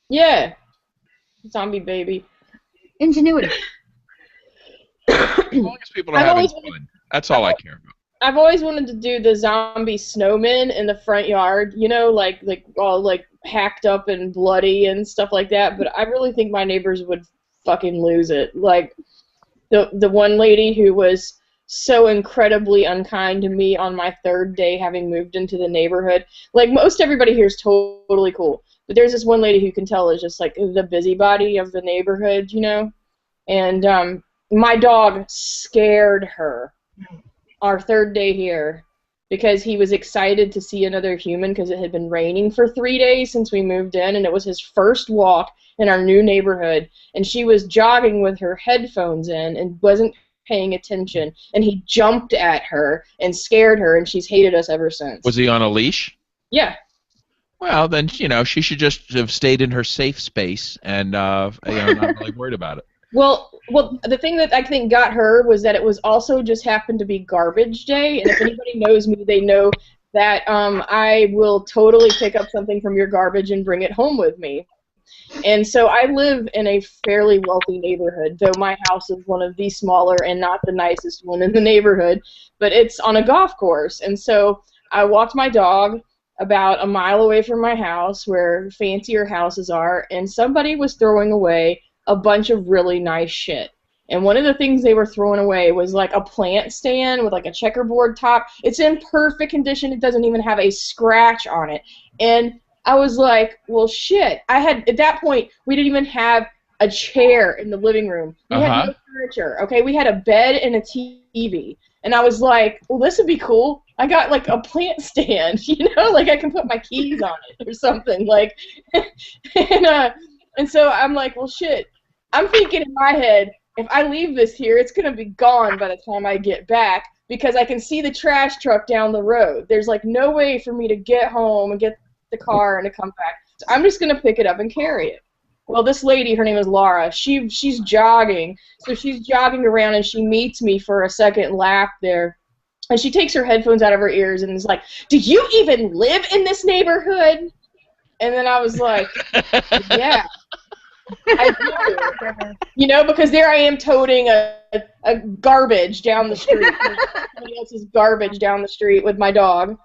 Yeah. Zombie baby. Ingenuity. As long as people are having fun, that's all I care about. I've always wanted to do the zombie snowman in the front yard, like all like hacked up and bloody and stuff like that. But I really think my neighbors would fucking lose it. Like the one lady who was so incredibly unkind to me on my third day having moved into the neighborhood. Like most everybody here is totally cool, but there's this one lady who can tell is just like the busybody of the neighborhood, And my dog scared her our third day here because he was excited to see another human because it had been raining for 3 days since we moved in, and it was his first walk in our new neighborhood, and she was jogging with her headphones in and wasn't paying attention, and he jumped at her and scared her, and she's hated us ever since. Was he on a leash? Yeah. Well, then she should just have stayed in her safe space and not really worried about it. Well, the thing that I think got her was that it was also just happened to be garbage day, and if anybody knows me, they know that I will totally pick up something from your garbage and bring it home with me. And so I live in a fairly wealthy neighborhood, though my house is one of the smaller and not the nicest one in the neighborhood, but it's on a golf course. And so I walked my dog about a mile away from my house where fancier houses are, and somebody was throwing away a bunch of really nice shit. And one of the things they were throwing away was like a plant stand with like a checkerboard top. It's in perfect condition. It doesn't even have a scratch on it. And I was like, well, shit. At that point, we didn't even have a chair in the living room. We had no furniture, okay? We had a bed and a TV. And I was like, well, this would be cool. I got, like, a plant stand, like I can put my keys on it or something. Like, and so I'm like, well, shit. I'm thinking in my head, if I leave this here, it's going to be gone by the time I get back because I can see the trash truck down the road. There's, like, no way for me to get home and get the car and to come back. So I'm just going to pick it up and carry it. Well, this lady, her name is Laura, she's jogging. So she's jogging around and she meets me for a second lap there. And she takes her headphones out of her ears and is like, do you even live in this neighborhood? And then I was like, yeah. I do. Because there I am toting a garbage down the street. Somebody else's garbage down the street with my dog.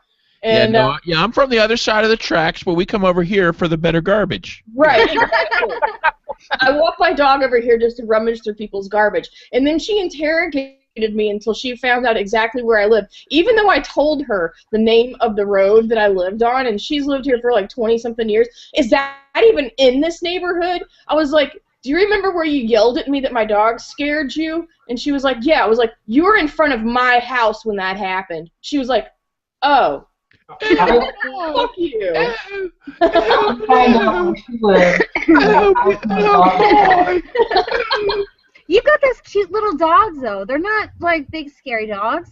And, I'm from the other side of the tracks, but we come over here for the better garbage. Right, exactly. I walk my dog over here just to rummage through people's garbage. And then she interrogated me until she found out exactly where I live. Even though I told her the name of the road that I lived on, and she's lived here for like 20-something years, is that even in this neighborhood? I was like, do you remember where you yelled at me that my dog scared you? And she was like, yeah. I was like, you were in front of my house when that happened. She was like, oh. Fuck you. You got those cute little dogs, though. They're not, like, big, scary dogs.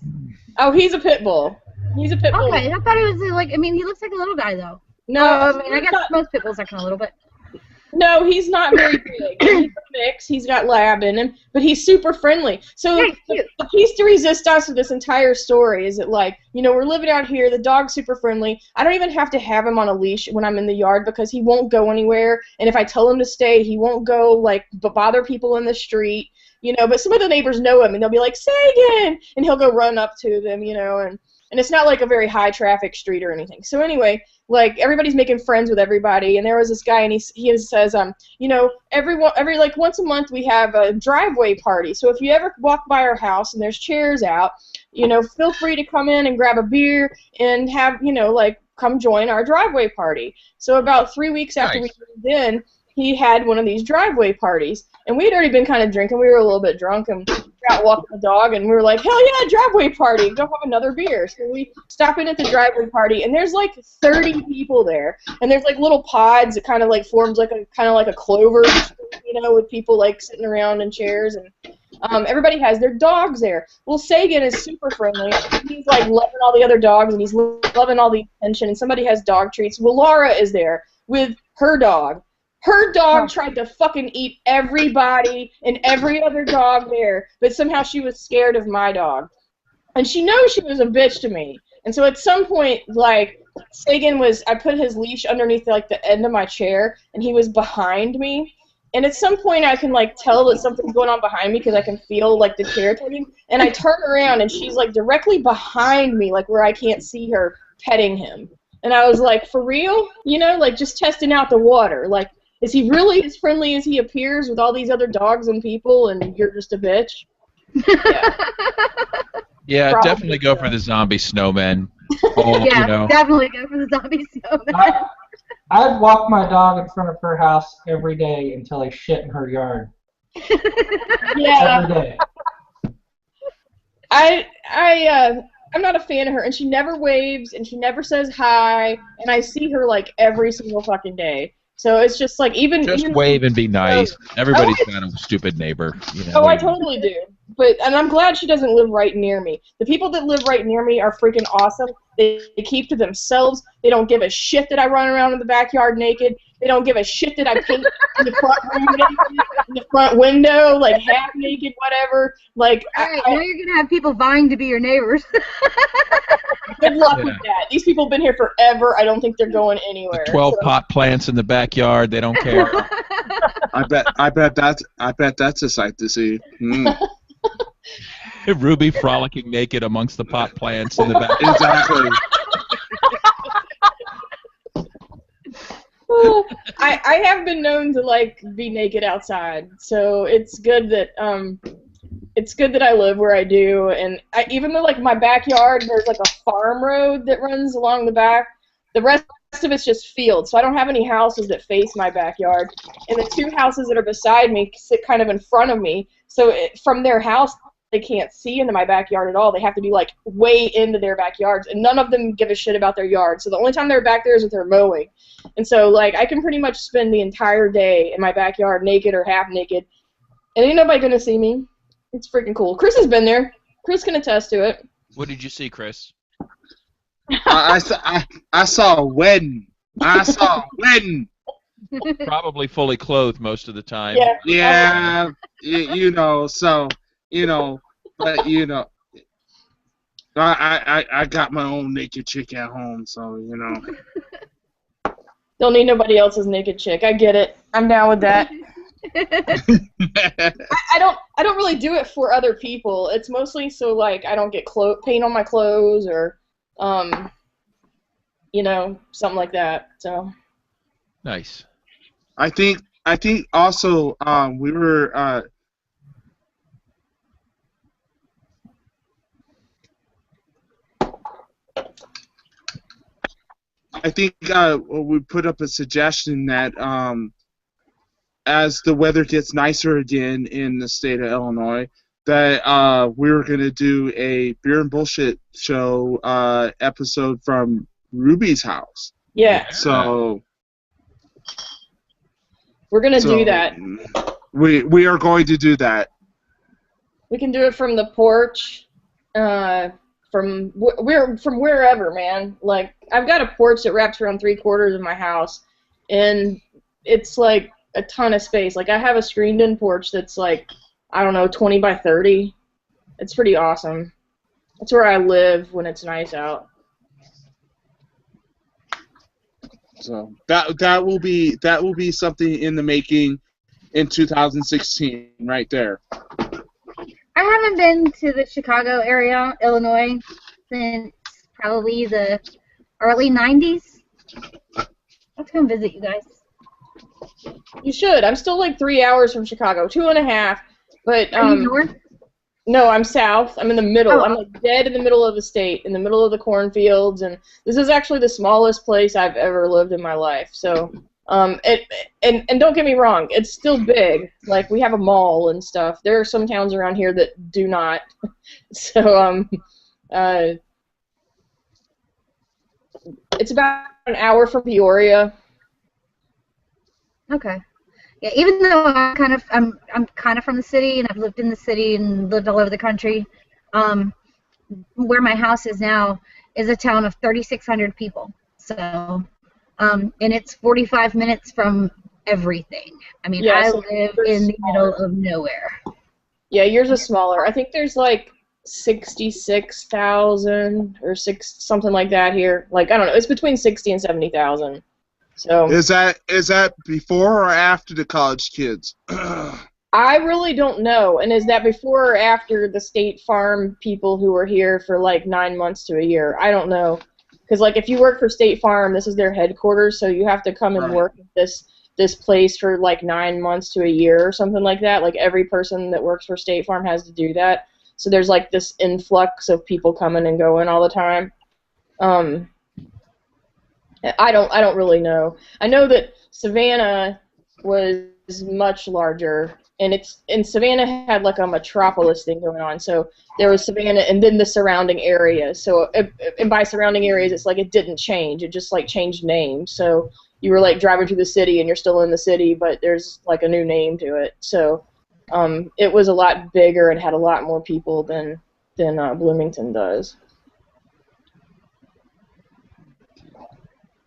Oh, he's a pit bull. He's a pit bull. Okay, I thought he was, like, he looks like a little guy, though. No. I guess most pit bulls are kind of little bit. No, he's not very big. He's a mix. He's got lab in him, but he's super friendly. So the piece de resistance of this entire story is that, like, we're living out here. The dog's super friendly. I don't even have to have him on a leash when I'm in the yard because he won't go anywhere. And if I tell him to stay, he won't go, like, bother people in the street. But some of the neighbors know him, and they'll be like, Sagan! And he'll go run up to them, and it's not like a very high traffic street or anything. So anyway, like everybody's making friends with everybody, and there was this guy, and he says, every like once a month we have a driveway party. So if you ever walk by our house and there's chairs out, feel free to come in and grab a beer and have come join our driveway party. So about 3 weeks after we moved in, he had one of these driveway parties. And we had already been kind of drinking. We were a little bit drunk and got walking the dog, and we were like, hell yeah, driveway party. Go have another beer. So we stop in at the driveway party, and there's like 30 people there. And there's like little pods that kind of like forms like a clover, with people like sitting around in chairs. And everybody has their dogs there. Well, Sagan is super friendly. He's like loving all the other dogs, and he's loving all the attention. And somebody has dog treats. Well, Laura is there with her dog. Her dog tried to fucking eat everybody and every other dog there, but somehow she was scared of my dog. And she knows she was a bitch to me. And so at some point, like, I put his leash underneath, like, the end of my chair, and he was behind me. And at some point I can, like, tell that something's going on behind me because I can feel, like, the chair turning. And I turn around, and she's, like, directly behind me, like, where I can't see her petting him. And I was like, for real? Like, just testing out the water. Like, is he really as friendly as he appears with all these other dogs and people, and you're just a bitch? Yeah, definitely go for the zombie snowman. Definitely go for the zombie snowman. I'd walk my dog in front of her house every day until I shit in her yard. Yeah. Every day. I'm not a fan of her, and she never waves, and she never says hi, and I see her, like, every single fucking day. So it's just like Just even wave and be nice. Everybody's got a stupid neighbor. You know? Oh, I totally do. And I'm glad she doesn't live right near me. The people that live right near me are freaking awesome. They keep to themselves. They don't give a shit that I run around in the backyard naked. They don't give a shit that I paint in the front room naked, in the front window, like half naked, whatever. Like, All right, now you're gonna have people vying to be your neighbors. good luck with that. These people have been here forever. I don't think they're going anywhere. 12 pot plants in the backyard. They don't care. I bet that's a sight to see. Ruby frolicking naked amongst the pot plants in the backyard. Exactly. I have been known to like be naked outside, so it's good that I live where I do, and even though like my backyard there's like a farm road that runs along the back, the rest of it's just fields, so I don't have any houses that face my backyard, and the two houses that are beside me sit kind of in front of me, so from their house they can't see into my backyard at all. They have to be like way into their backyards, and none of them give a shit about their yard. So the only time they're back there is if they're mowing. And so like I can pretty much spend the entire day in my backyard naked or half naked, and ain't nobody gonna see me. It's freaking cool. Chris has been there. Chris can attest to it. What did you see, Chris? I saw a wedding. I saw a wedding. Probably fully clothed most of the time. Yeah. Yeah, you know. So you know, but you know, I got my own naked chick at home, so you know. Don't need nobody else's naked chick. I get it. I'm down with that. I don't really do it for other people. It's mostly so like I don't get paint on my clothes or you know, something like that. So Nice. I think also we were I think we put up a suggestion that as the weather gets nicer again in the state of Illinois, that we were going to do a Beer and Bullshit show episode from Ruby's house. yeah, So we're gonna do that. We are going to do that. We can do it from the porch, from wherever, man. Like I've got a porch that wraps around 3/4 of my house, and it's like a ton of space. Like I have a screened-in porch that's like, I don't know, 20 by 30. It's pretty awesome. That's where I live when it's nice out. So that will be something in the making in 2016, right there. I haven't been to the Chicago area, Illinois, since probably the early 90s. Let's come visit you guys. You should. I'm still like 3 hours from Chicago, 2.5. But Are you north? no, I'm south. I'm in the middle. Oh. I'm like dead in the middle of the state, in the middle of the cornfields, and this is actually the smallest place I've ever lived in my life. So, and don't get me wrong, it's still big. Like we have a mall and stuff. There are some towns around here that do not. So, it's about an hour from Peoria. Okay. Yeah, even though I'm kind of from the city, and I've lived in the city and lived all over the country, where my house is now is a town of 3,600 people. So, and it's 45 minutes from everything. I mean, Yeah, I so live yours in is the middle of nowhere. Yeah, yours is smaller. I think there's like 66,000 or something like that here. Like I don't know, it's between 60 and 70,000. So Is that before or after the college kids? I really don't know. And is that before or after the State Farm people who were here for like 9 months to a year? I don't know. Because like if you work for State Farm, this is their headquarters, so you have to come and Right. work at this place for like 9 months to a year or something like that. Like every person that works for State Farm has to do that. So there's like this influx of people coming and going all the time. I don't really know. I know that Savannah was much larger, and Savannah had like a metropolis thing going on. So there was Savannah, and then the surrounding areas. So and by surrounding areas, it's like it didn't change. It just like changed names. So you were like driving through the city and you're still in the city, but there's like a new name to it. So it was a lot bigger and had a lot more people than Bloomington does.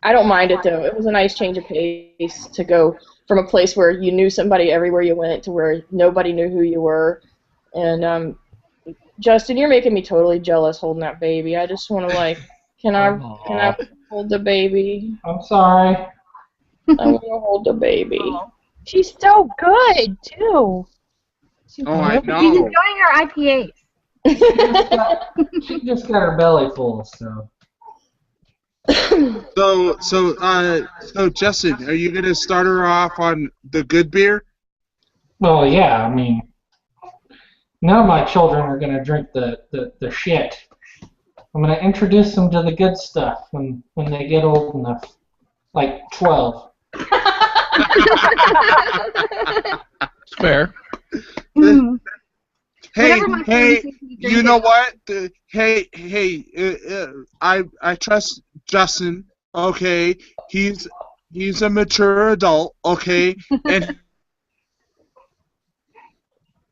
I don't mind it though. It was a nice change of pace to go from a place where you knew somebody everywhere you went to where nobody knew who you were. And Justin, you're making me totally jealous holding that baby. I just want to like, can I hold the baby? I'm sorry. I want to hold the baby. She's so good too. I She's know. enjoying her IPAs. She just got her belly full, so. So Justin, are you gonna start her off on the good beer? Well, yeah, I mean, none of my children are going to drink the shit. I'm going to introduce them to the good stuff when they get old enough, like 12. It's fair. Hey, Whatever my hey, friends think you know what? I trust Justin. Okay, he's a mature adult. Okay, and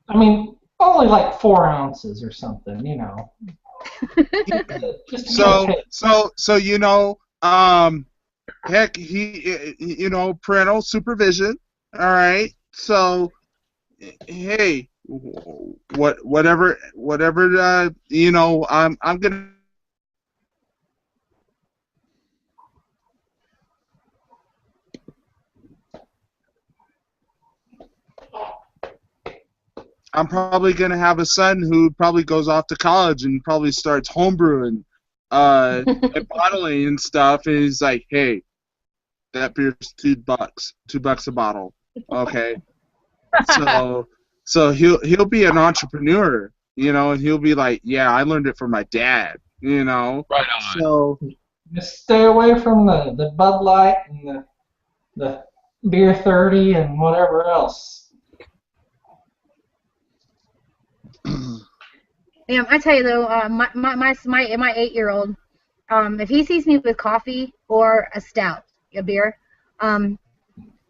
I mean, only like 4 ounces or something, you know. Just so you know, heck, he, you know, parental supervision. All right, so hey, whatever, you know, I'm gonna. I'm probably gonna have a son who probably goes off to college and probably starts homebrewing, and bottling and stuff. And he's like, "Hey, that beer's $2, $2 a bottle." Okay, so he'll be an entrepreneur, you know, and he'll be like, "Yeah, I learned it from my dad," you know. Right on. So just stay away from the Bud Light and the Beer 30 and whatever else. Yeah, I tell you though, my 8-year-old, if he sees me with coffee or a stout, a beer,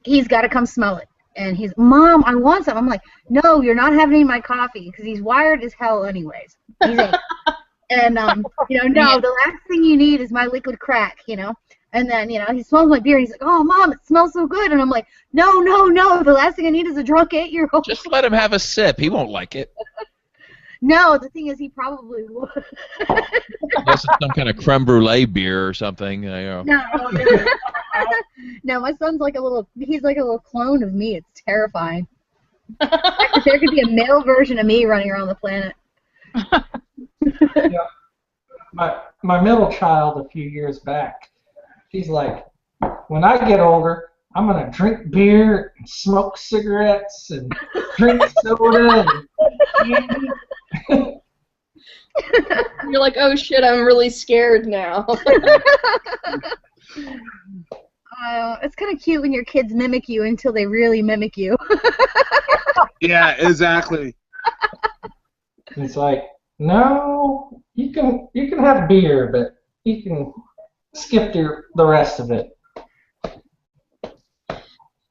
he's got to come smell it. And he's, Mom, I want some. I'm like, no, you're not having my coffee, because he's wired as hell anyways. He's 8. And you know, no, the last thing you need is my liquid crack, you know. And then, you know, he smells my beer and he's like, oh, Mom, it smells so good. And I'm like, no, the last thing I need is a drunk 8-year-old. Just let him have a sip. He won't like it. No, the thing is, he probably would. Unless it's some kind of creme brulee beer or something. You know. No. No, my son's like he's like a little clone of me. It's terrifying. There could be a male version of me running around the planet. Yeah. My middle child a few years back, she's like, when I get older, I'm going to drink beer and smoke cigarettes and drink soda and candy. You're like, oh shit, I'm really scared now. It's kind of cute when your kids mimic you until they really mimic you. yeah, exactly. It's like, no, you can have beer, but you can skip the rest of it.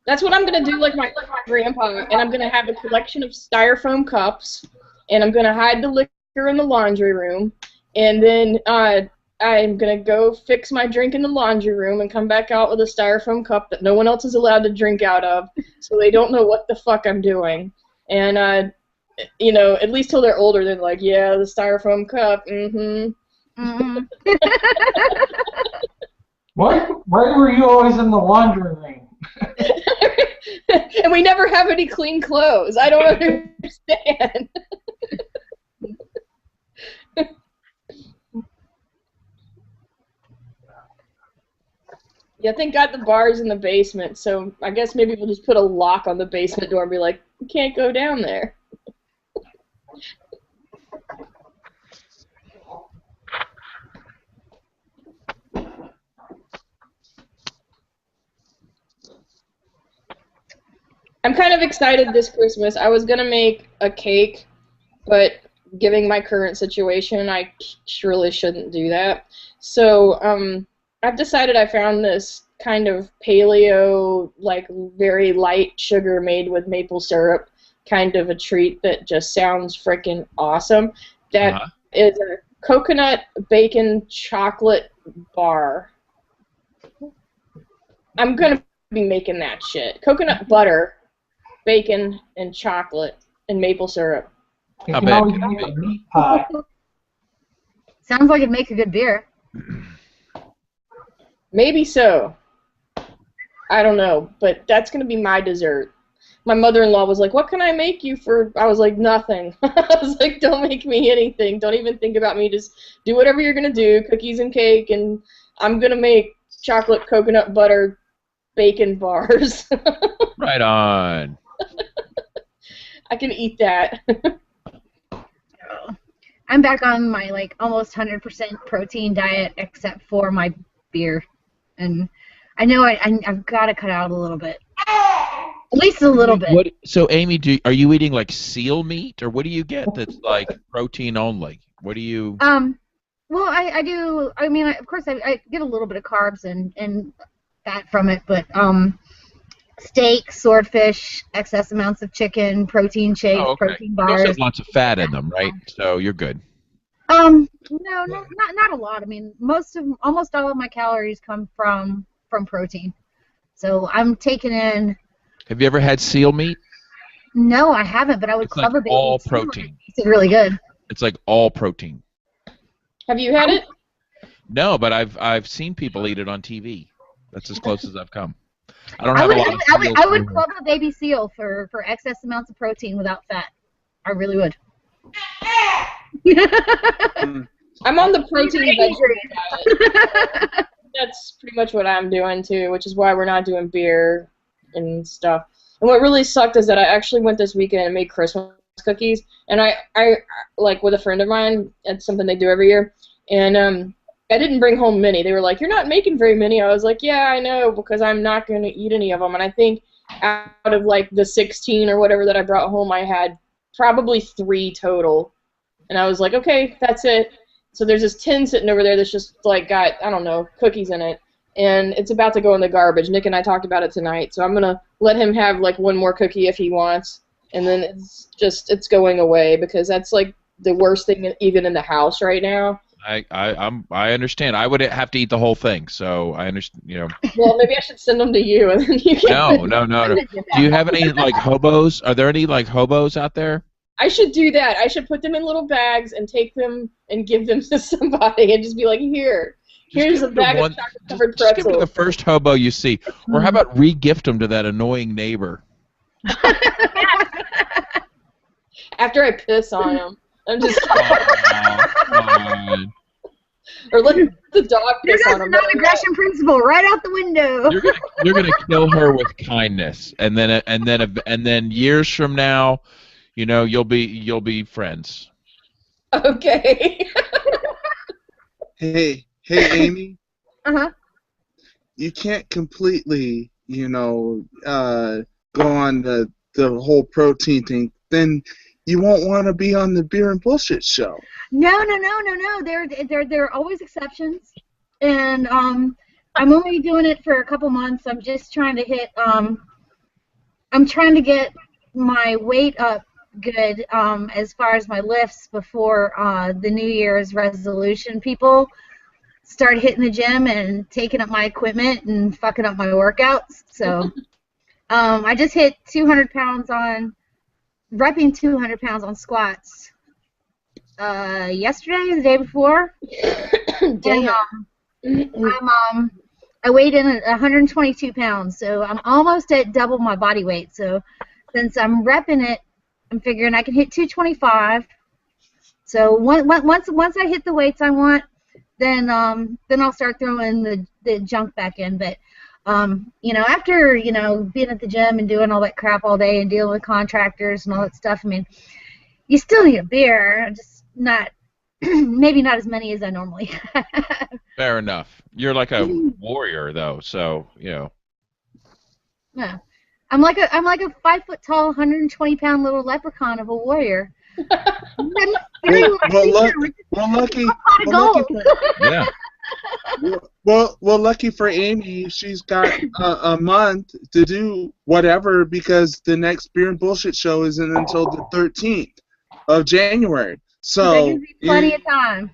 That's what I'm going to do like my grandpa, and I'm going to have a collection of styrofoam cups, and I'm going to hide the liquor in the laundry room, and then I'm going to go fix my drink in the laundry room and come back out with a styrofoam cup that no one else is allowed to drink out of, so they don't know what the fuck I'm doing. And, you know, at least till they're older, they're like, yeah, the styrofoam cup, Why were you always in the laundry room? And we never have any clean clothes. I don't understand. Yeah, thank God the bar's in the basement, so I guess maybe we'll just put a lock on the basement door and be like, you can't go down there. I'm kind of excited this Christmas. I was going to make a cake, but given my current situation, I surely shouldn't do that. So I've decided I found this kind of paleo, like very light sugar made with maple syrup, kind of a treat that just sounds freaking awesome. That is a coconut bacon chocolate bar. I'm gonna be making that shit. Coconut butter, bacon, and chocolate, and maple syrup. You How can bad always can it make be? a meat pie. Sounds like it'd make a good beer. Maybe so. I don't know, but that's gonna be my dessert. My mother-in-law was like, "What can I make you for?" I was like, "Nothing." I was like, "Don't make me anything. Don't even think about me. Just do whatever you're gonna do. Cookies and cake, and I'm gonna make chocolate coconut butter bacon bars." Right on. I can eat that. I'm back on my like almost 100% protein diet except for my beer, and I know I've got to cut out a little bit, at least a little bit. What? So, Amy, are you eating like seal meat, or what do you get that's like protein only? What do you? Well, I do. I mean, of course, I get a little bit of carbs and fat from it, but steak, swordfish, excess amounts of chicken, protein shakes, Oh, okay. protein Those bars. have lots of fat in them, right? So you're good. No, not a lot. I mean, almost all of my calories come from protein. So I'm taking in. Have you ever had seal meat? No, I haven't, but I would It's like club a baby. all too. protein. It's really good. It's like all protein. Have you had it? No, but I've seen people eat it on TV. That's as close as I've come. I don't have a lot of I would club a baby seal for excess amounts of protein without fat. I really would. I'm on the protein vegetarian diet. That's pretty much what I'm doing too, which is why we're not doing beer and stuff. And what really sucked is that I actually went this weekend and made Christmas cookies, and I like with a friend of mine. It's something they do every year, and I didn't bring home many. They were like, "You're not making very many." I was like, "Yeah, I know, because I'm not going to eat any of them." And I think out of like the 16 or whatever that I brought home, I had probably 3 total. And I was like, "Okay, that's it." So there's this tin sitting over there that's just like got, I don't know, cookies in it, and it's about to go in the garbage. Nick and I talked about it tonight, so I'm gonna let him have like one more cookie if he wants, and then it's going away because that's like the worst thing even in the house right now. I understand. I would have to eat the whole thing, so I understand. Well, maybe I should send them to you, and then you can. No. Do you have any like hobos? Are there any like hobos out there? I should do that. I should put them in little bags and take them and give them to somebody and just be like, here's a bag of chocolate-covered Just give pretzels. me the first hobo you see. Or how about re-gift them to that annoying neighbor? After I piss on them. I'm just Oh, or let the dog piss on them. Non-aggression principle right out the window. you're gonna kill her with kindness, and then years from now, you'll be friends. Okay. Hey, Amy. Uh-huh. You can't completely, go on the whole protein thing. Then you won't want to be on the Beer and Bullshit show. No. There are always exceptions, and I'm only doing it for a couple months. I'm just trying to hit. I'm trying to get my weight up good as far as my lifts before the New Year's resolution people start hitting the gym and taking up my equipment and fucking up my workouts. So I just hit 200 pounds repping 200 pounds on squats yesterday, the day before. Damn. And I weighed in at 122 pounds, so I'm almost at double my body weight. So since I'm repping it, I'm figuring I can hit 225. So once I hit the weights I want, then I'll start throwing the junk back in. But after being at the gym and doing all that crap all day and dealing with contractors and all that stuff, I mean, you still need a beer, just not maybe not as many as I normally have. Fair enough. You're like a warrior, though, so Yeah. I'm like a 5 foot tall, 120 pound little leprechaun of a warrior. Well, lucky. yeah. Well, lucky for Amy, she's got a month to do whatever because the next Beer and Bullshit show isn't until the 13th of January. That So gives me plenty of time.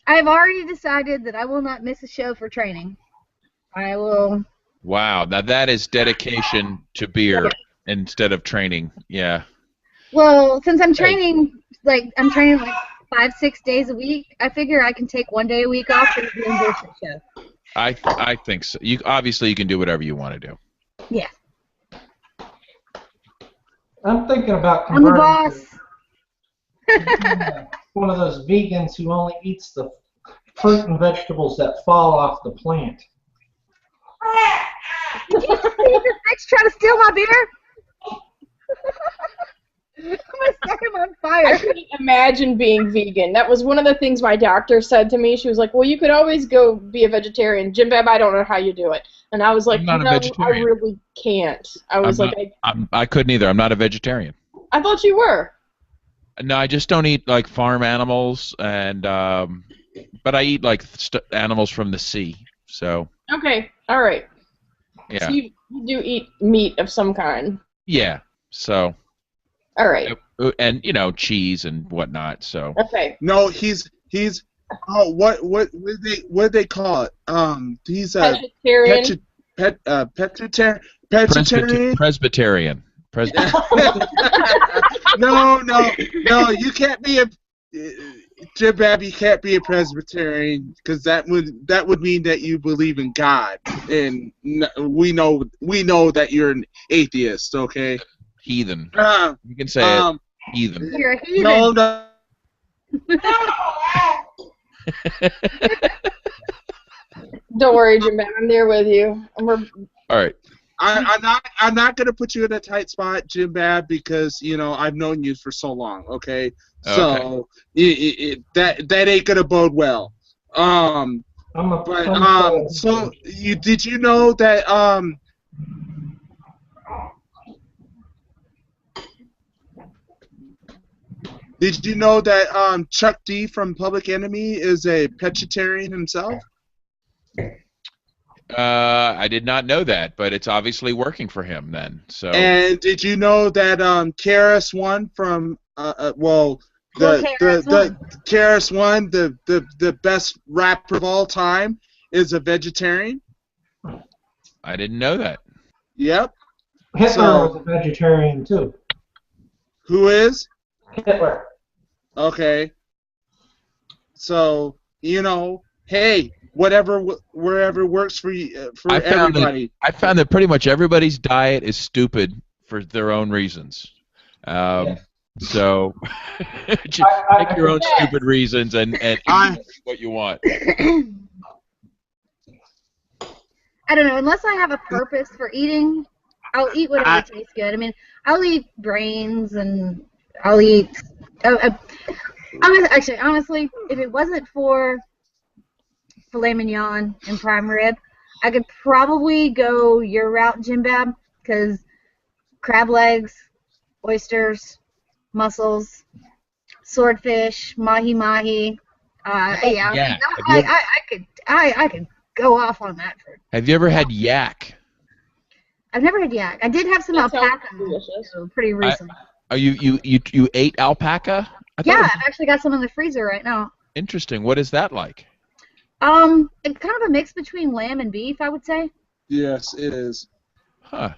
I have already decided that I will not miss a show for training. I will. Wow, now that is dedication to beer instead of training. Yeah. Well, since I'm training, like 5-6 days a week, I figure I can take one day a week off for the Beer and Bullshit show. I think so. You can do whatever you want to do. Yeah. I'm thinking about I'm the converting boss. to one of those vegans who only eats the fruit and vegetables that fall off the plant. Did you see this bitch try to steal my beer? I'm gonna set him on I fire. couldn't imagine being vegan. That was one of the things my doctor said to me. She was like, well, you could always go be a vegetarian. Jim Bab, I don't know how you do it. And I was like, I'm not a no, I vegetarian. really can't. I was I couldn't either. I'm not a vegetarian. I thought you were. No, I just don't eat like farm animals, and but I eat like animals from the sea. So Okay, all right. yeah, So you do eat meat of some kind. yeah. So All right. and cheese and whatnot. So Okay. no, he's what they call it? He's a Vegetarian. pescatarian. Presbyterian. No, you can't be a Jim Bab, you can't be a Presbyterian because that would mean that you believe in God, and we know that you're an atheist. Okay. Heathen. You can say it. Heathen. You're a heathen. No. Don't worry, Jim Bab. I'm there with you. All right. I'm not gonna put you in a tight spot, Jim Bab, because I've known you for so long. Okay, so that ain't gonna bode well. So did you know that Chuck D from Public Enemy is a pescatarian himself? I did not know that, but it's obviously working for him then. So. And did you know that KRS-One from KRS-One, the best rapper of all time, is a vegetarian? I didn't know that. Yep. Hitler was a vegetarian too. Who is? Hitler. Okay. So hey, wherever works for you, for everybody. I found that pretty much everybody's diet is stupid for their own reasons. So just pick your own stupid reasons and eat what you want. I don't know. Unless I have a purpose for eating, I'll eat whatever tastes good. I mean, I'll eat brains and I'll eat. Honestly, if it wasn't for filet mignon and prime rib, I could probably go your route, Jim Bab, because crab legs, oysters, mussels, swordfish, mahi-mahi. I could go off on that. Have you ever had yak? I've never had yak. I did have some alpaca pretty recently. You ate alpaca? Yeah, I've actually got some in the freezer right now. Interesting. What is that like? It's kind of a mix between lamb and beef, I would say. Yes, it is. Huh.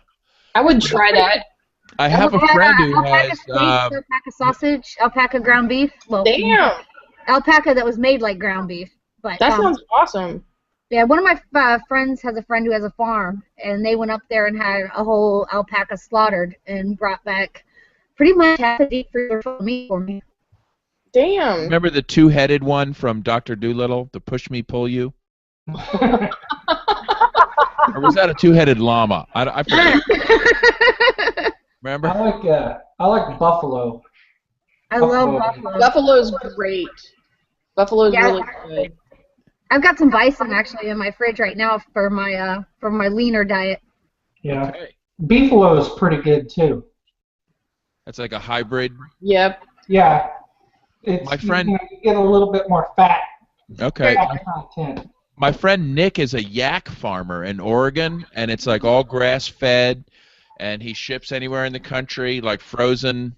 I would try that. I have a friend who has alpaca sausage, alpaca ground beef. Well, Damn. Alpaca that was made like ground beef. But That sounds awesome. yeah, one of my friends has a friend who has a farm, and they went up there and had a whole alpaca slaughtered and brought back pretty much half a deep freezer full of meat for me. Damn. Remember the two-headed one from Dr. Dolittle, the push me, pull you? Or was that a two-headed llama? I forget. Remember? I like buffalo. I love buffalo. Buffalo's great. Buffalo's really good. I've got some bison actually in my fridge right now for my leaner diet. Yeah. Okay. Beefalo is pretty good too. That's like a hybrid. Yep. Yeah. It's, My friend- you get a little bit more fat Okay. content. My friend Nick is a yak farmer in Oregon, and it's like all grass-fed, and he ships anywhere in the country, like frozen.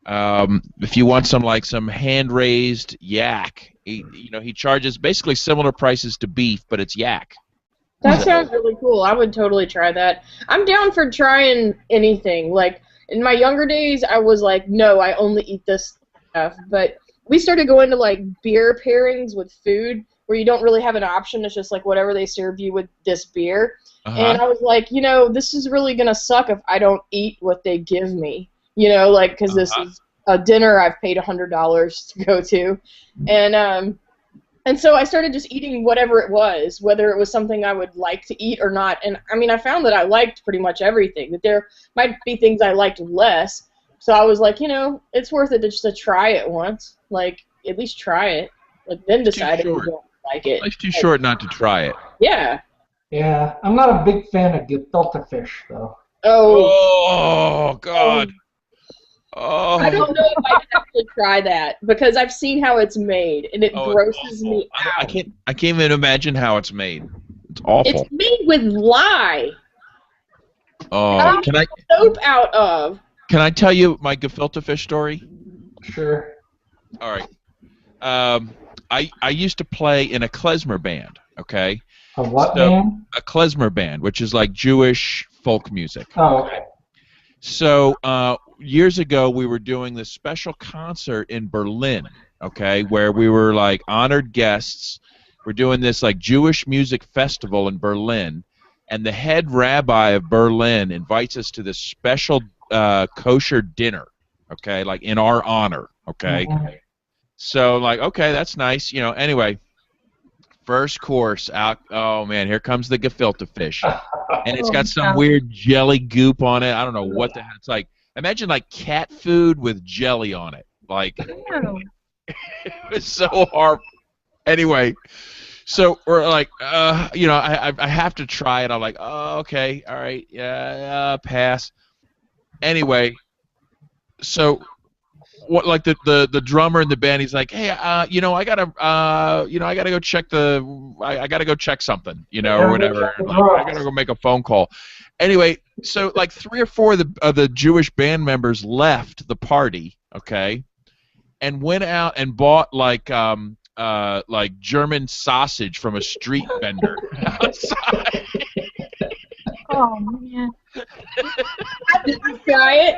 If you want some hand-raised yak, he charges basically similar prices to beef, but it's yak. That sounds really cool. I would totally try that. I'm down for trying anything. Like, in my younger days, I was like, no, I only eat this stuff. But we started going to, like, beer pairings with food where you don't really have an option. It's just, like, whatever they serve you with this beer. And I was like, this is really going to suck if I don't eat what they give me. Because this is a dinner I've paid $100 to go to. And so I started just eating whatever it was, whether it was something I would like to eat or not. And, I found that I liked pretty much everything. That there might be things I liked less. So I was like, it's worth it just to try it once. Like, at least try it. Like, then decide if you don't like it. Life's too short not to try it. Yeah. Yeah, I'm not a big fan of gefilte fish though. Oh, God. Oh. I don't know if I can actually try that because I've seen how it's made and it grosses me out. I can't even imagine how it's made. It's awful. It's made with lye. Oh, can I Soap out of. Can I tell you my gefilte fish story? Sure. All right. I used to play in a klezmer band. Okay. A what band? A klezmer band, which is like Jewish folk music. Oh, okay. So years ago, we were doing this special concert in Berlin, okay, where we were like honored guests. We're doing this like Jewish music festival in Berlin, and the head rabbi of Berlin invites us to this special kosher dinner, okay, like in our honor, okay. Mm-hmm. So like, okay, that's nice, Anyway, first course out. Oh man, here comes the gefilte fish, and it's got some weird jelly goop on it. I don't know what the hell. It's like, imagine like cat food with jelly on it. Like, it was so horrible. Anyway, so we're like, I have to try it. I'm like, oh, okay, all right, yeah, pass. Anyway, so what? Like the drummer in the band, he's like, hey, I gotta go check I gotta go check something, or whatever. Like, I gotta go make a phone call. Anyway, so like 3 or 4 of the Jewish band members left the party, okay, and went out and bought like German sausage from a street vendor outside. Oh man. Did you try it?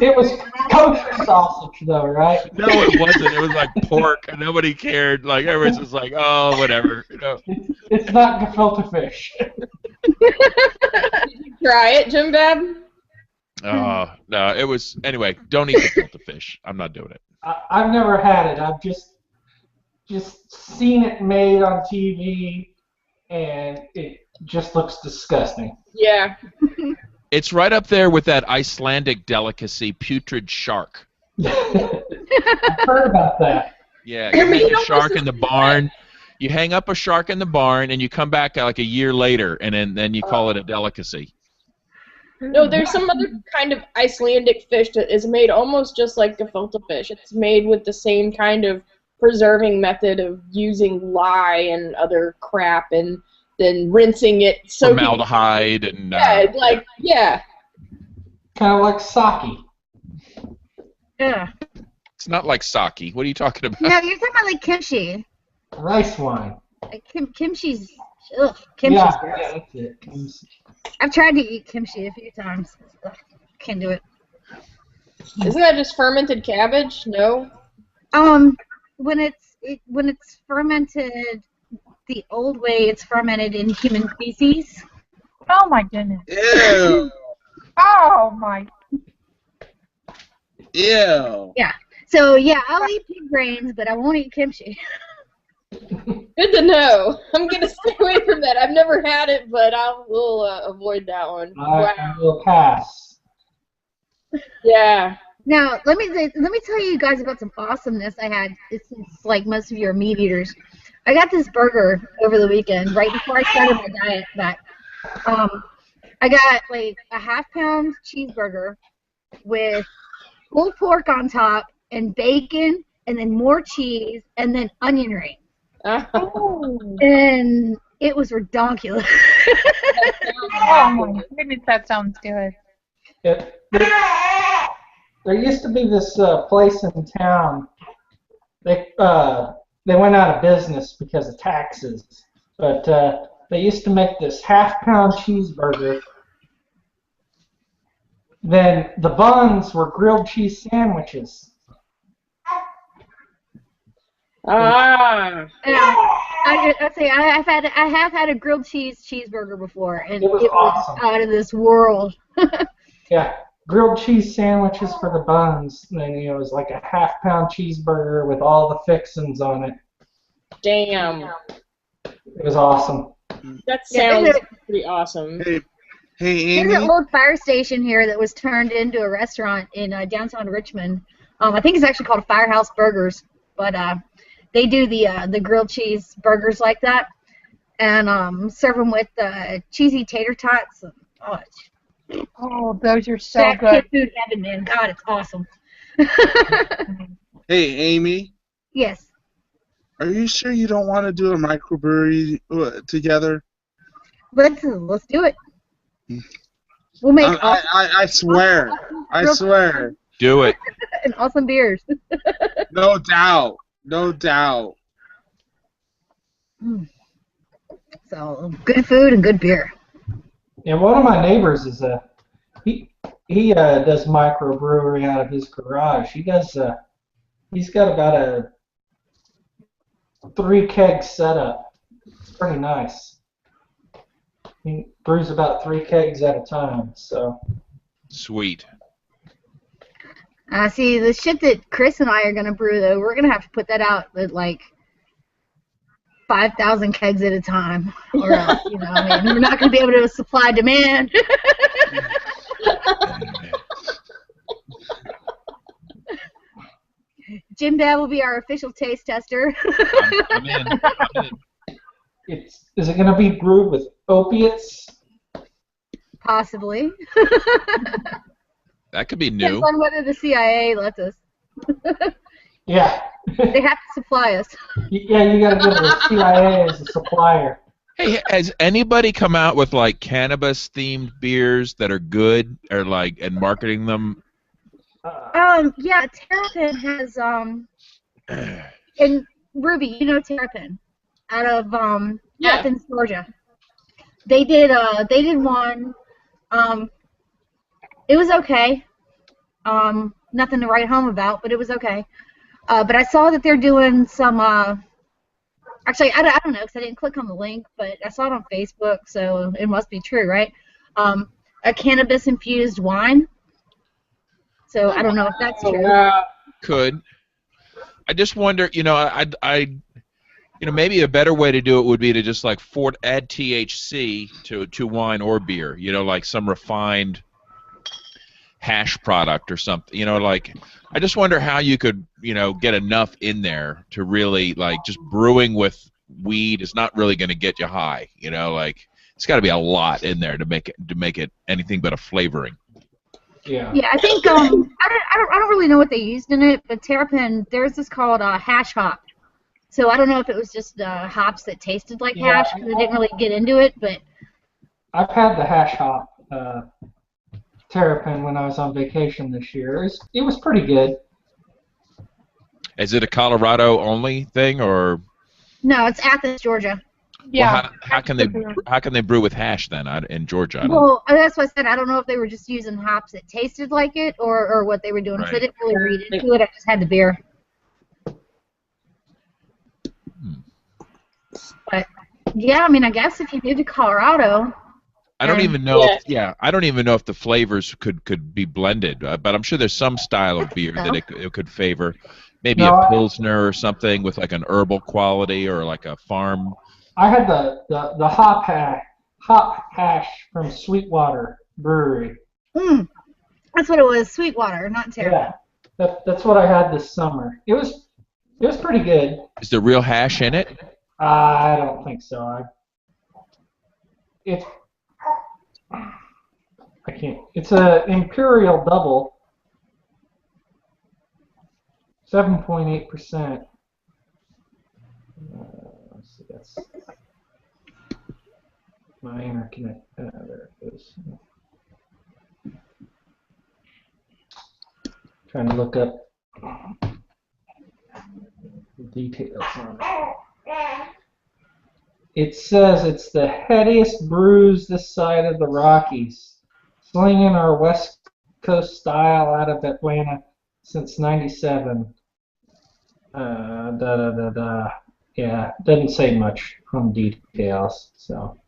It was kosher sausage though, right? No, it wasn't. It was like pork, and nobody cared. Like everyone's just like, oh, whatever. It's not gefilte fish. Did you try it, Jim Bab? Oh no, it was. Anyway, don't eat gefilte fish. I'm not doing it. I've never had it. I've just seen it made on TV, and it just looks disgusting. Yeah. It's right up there with that Icelandic delicacy, putrid shark. I've heard about that. Yeah, you hang a shark in the barn. You hang up a shark in the barn, and you come back like a year later, and then you call it a delicacy. No, there's some other kind of Icelandic fish that is made almost just like gefilte fish. It's made with the same kind of preserving method of using lye and other crap and then rinsing it. Formaldehyde and... yeah. Kind of like sake. Yeah. It's not like sake. What are you talking about? No, you're talking about like kimchi. Rice wine. Like kimchi's Yeah, gross. that's it. Kimchi. I've tried to eat kimchi a few times. Ugh, can't do it. Isn't that just fermented cabbage? No? When it's fermented the old way, it's fermented in human feces. Oh my goodness. Ew. Oh my. Ew. Yeah. So yeah, I'll eat pig brains, but I won't eat kimchi. Good to know. I'm going to stay away from that. I've never had it, but we'll avoid that one. I will pass. Yeah. Now let me tell you guys about some awesomeness I had since like most of you are meat eaters. I got this burger over the weekend, right before I started my diet back. I got like a half-pound cheeseburger with pulled pork on top and bacon, and then more cheese, and then onion rings. And it was redonkulous. Oh my goodness, that sounds good. There used to be this place in town. They went out of business because of taxes, but they used to make this half-pound cheeseburger. Then the buns were grilled cheese sandwiches. I say I have had a grilled cheeseburger before, and it was awesome. Out of this world. Yeah, grilled cheese sandwiches for the buns. Then it was like a half-pound cheeseburger with all the fixings on it. Damn. It was awesome. That sounds pretty awesome. Hey, Amy. There's an old fire station here that was turned into a restaurant in downtown Richmond. I think it's actually called Firehouse Burgers, but they do the grilled cheese burgers like that, and serve them with cheesy tater tots. Oh, those are so good. Food heaven, man. God, it's awesome. Hey, Amy. Yes. Are you sure you don't want to do a microbrewery together? Let's do it. We'll make. I swear. I swear. Do it. And awesome beers. No doubt. No doubt. So good food and good beer. And one of my neighbors is he does microbrewery out of his garage. He's got about a 3-keg setup. It's pretty nice. He brews about 3 kegs at a time. So Sweet. See, the shit that Chris and I are gonna brew though, we're gonna have to put that out at like 5,000 kegs at a time, or else, I mean, we're not gonna be able to supply demand. Jim Dad will be our official taste tester. I'm in. Is it going to be brewed with opiates? Possibly. That could be new. Depends on whether the CIA lets us. Yeah. They have to supply us. Yeah, you got to go to the CIA as a supplier. Hey, has anybody come out with like cannabis-themed beers that are good, or like, and marketing them? Yeah, Terrapin has and Ruby, you know Terrapin, out of Athens, Georgia. They did one. It was okay. Nothing to write home about, but it was okay. But I saw that they're doing some. Actually, I don't know because I didn't click on the link, but I saw it on Facebook, so it must be true, right? A cannabis-infused wine. So I don't know if that's true. Could. I just wonder, maybe a better way to do it would be to just like add THC to wine or beer. Like some refined hash product or something. Like I just wonder how you could, get enough in there to really like just brewing with weed is not really going to get you high. Like it's got to be a lot in there to make it anything but a flavoring. Yeah. Yeah, I think I don't really know what they used in it, but Terrapin, there's this called hash hop. So I don't know if it was just hops that tasted like hash because I didn't really get into it, but I've had the hash hop Terrapin when I was on vacation this year. It was pretty good. Is it a Colorado only thing or? No, it's Athens, Georgia. Yeah. Well, how can they brew with hash then in Georgia? Well, that's what I said. I don't know if they were just using hops that tasted like it or what they were doing. Right. So I didn't really read into it. I just had the beer. But yeah, I mean, I guess if you moved to Colorado. I don't even know. I don't even know if the flavors could be blended. But I'm sure there's some style of beer that it could favor. Maybe a Pilsner or something with like an herbal quality or like a farm. I had the hop hash from Sweetwater Brewery. That's what it was, Sweetwater, not Terrapin. Yeah, that's what I had this summer. It was pretty good. Is there real hash in it? I don't think so. I can't. It's a Imperial Double. 7.8%. Let's see, that's my interconnect. There it is. Trying to look up the details on it. It says it's the headiest brews this side of the Rockies, slinging our West Coast style out of Atlanta since '97. Yeah, doesn't say much on details, so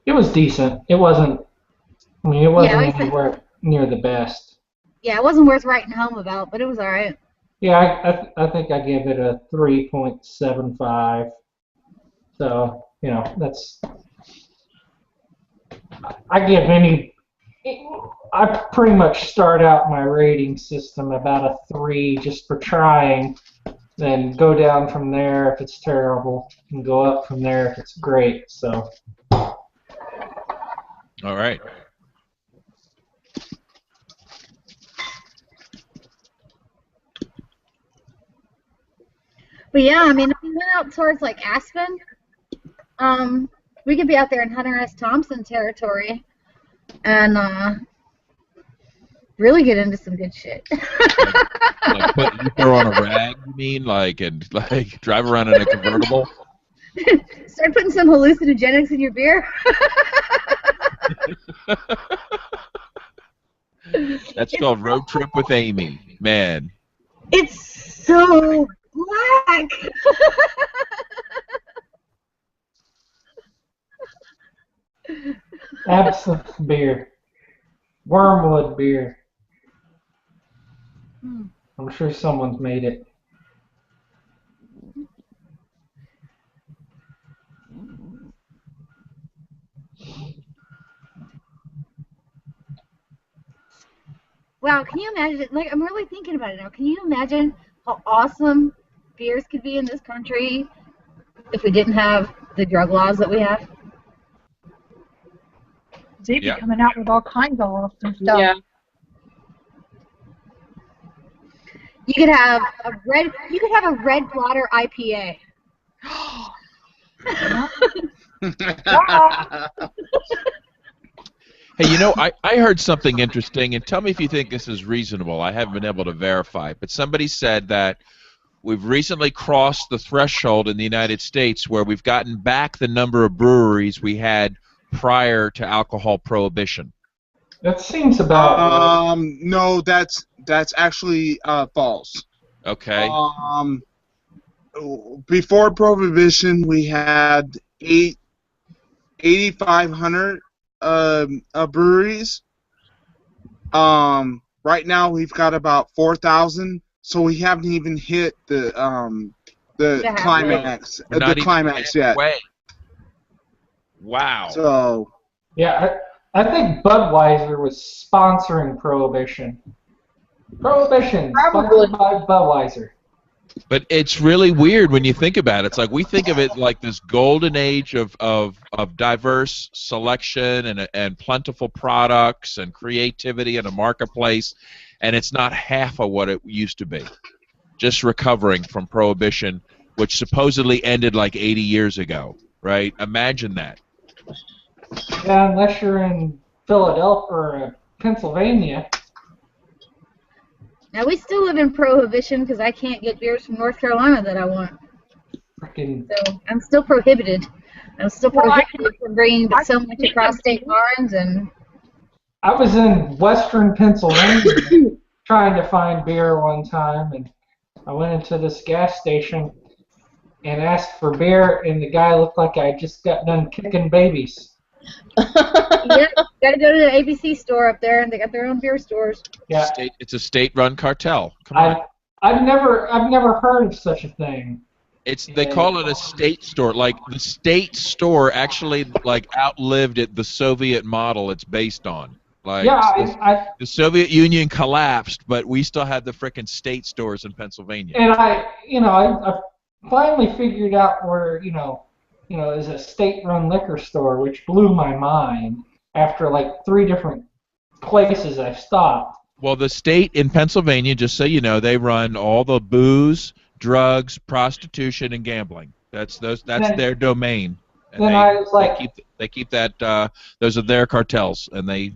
it was decent. It wasn't. I mean, it wasn't anywhere near the best. Yeah, it wasn't worth writing home about, but it was all right. Yeah, I think I give it a 3.75. So, you know, that's. I pretty much start out my rating system about a 3 just for trying, then go down from there if it's terrible, and go up from there if it's great. So. All right. But yeah, I mean, if we went out towards like Aspen, we could be out there in Hunter S. Thompson territory, and really get into some good shit. Like put ether on a rag, you mean? And drive around in a convertible? Start putting some hallucinogenics in your beer. That's called Road Trip with Amy. Man. It's so black. Absinthe beer. Wormwood beer. I'm sure someone's made it. Wow, can you imagine? Like, I'm really thinking about it now. Can you imagine how awesome beers could be in this country if we didn't have the drug laws that we have? They'd be coming out with all kinds of awesome stuff. Yeah. You could have a red blotter IPA. Hey, you know, I heard something interesting, and tell me if you think this is reasonable. I haven't been able to verify, but somebody said that we've recently crossed the threshold in the United States where we've gotten back the number of breweries we had prior to alcohol prohibition. That seems about. No, that's actually false. Okay. Before prohibition, we had 8,500 breweries. Right now we've got about 4,000, so we haven't even hit the climax. The climax yet. Way. Wow. So. Yeah, I think Budweiser was sponsoring Prohibition. Prohibition, sponsored by Budweiser. But it's really weird when you think about it. It's like we think of it like this golden age of diverse selection and plentiful products and creativity in a marketplace, and it's not half of what it used to be. Just recovering from Prohibition, which supposedly ended like 80 years ago, right? Imagine that. Yeah, unless you're in Philadelphia or Pennsylvania. Now, we still live in Prohibition because I can't get beers from North Carolina that I want. Freaking. So I'm still prohibited. I'm still prohibited from bringing so much across state lines. And I was in western Pennsylvania trying to find beer one time, and I went into this gas station and asked for beer, and the guy looked like I just got done kicking babies. Yeah, gotta go to the ABC store up there, and they got their own beer stores. Yeah, It's a state-run cartel. Come on. I've never heard of such a thing. They call it a state store. Like the state store actually outlived the Soviet model it's based on. The Soviet Union collapsed, but we still had the frickin' state stores in Pennsylvania. And I finally figured out where is a state-run liquor store, which blew my mind after like 3 different places I've stopped. Well, the state in Pennsylvania, just so you know, they run all the booze, drugs, prostitution, and gambling. That's their domain. And Then I was like, they keep that. Those are their cartels, and they.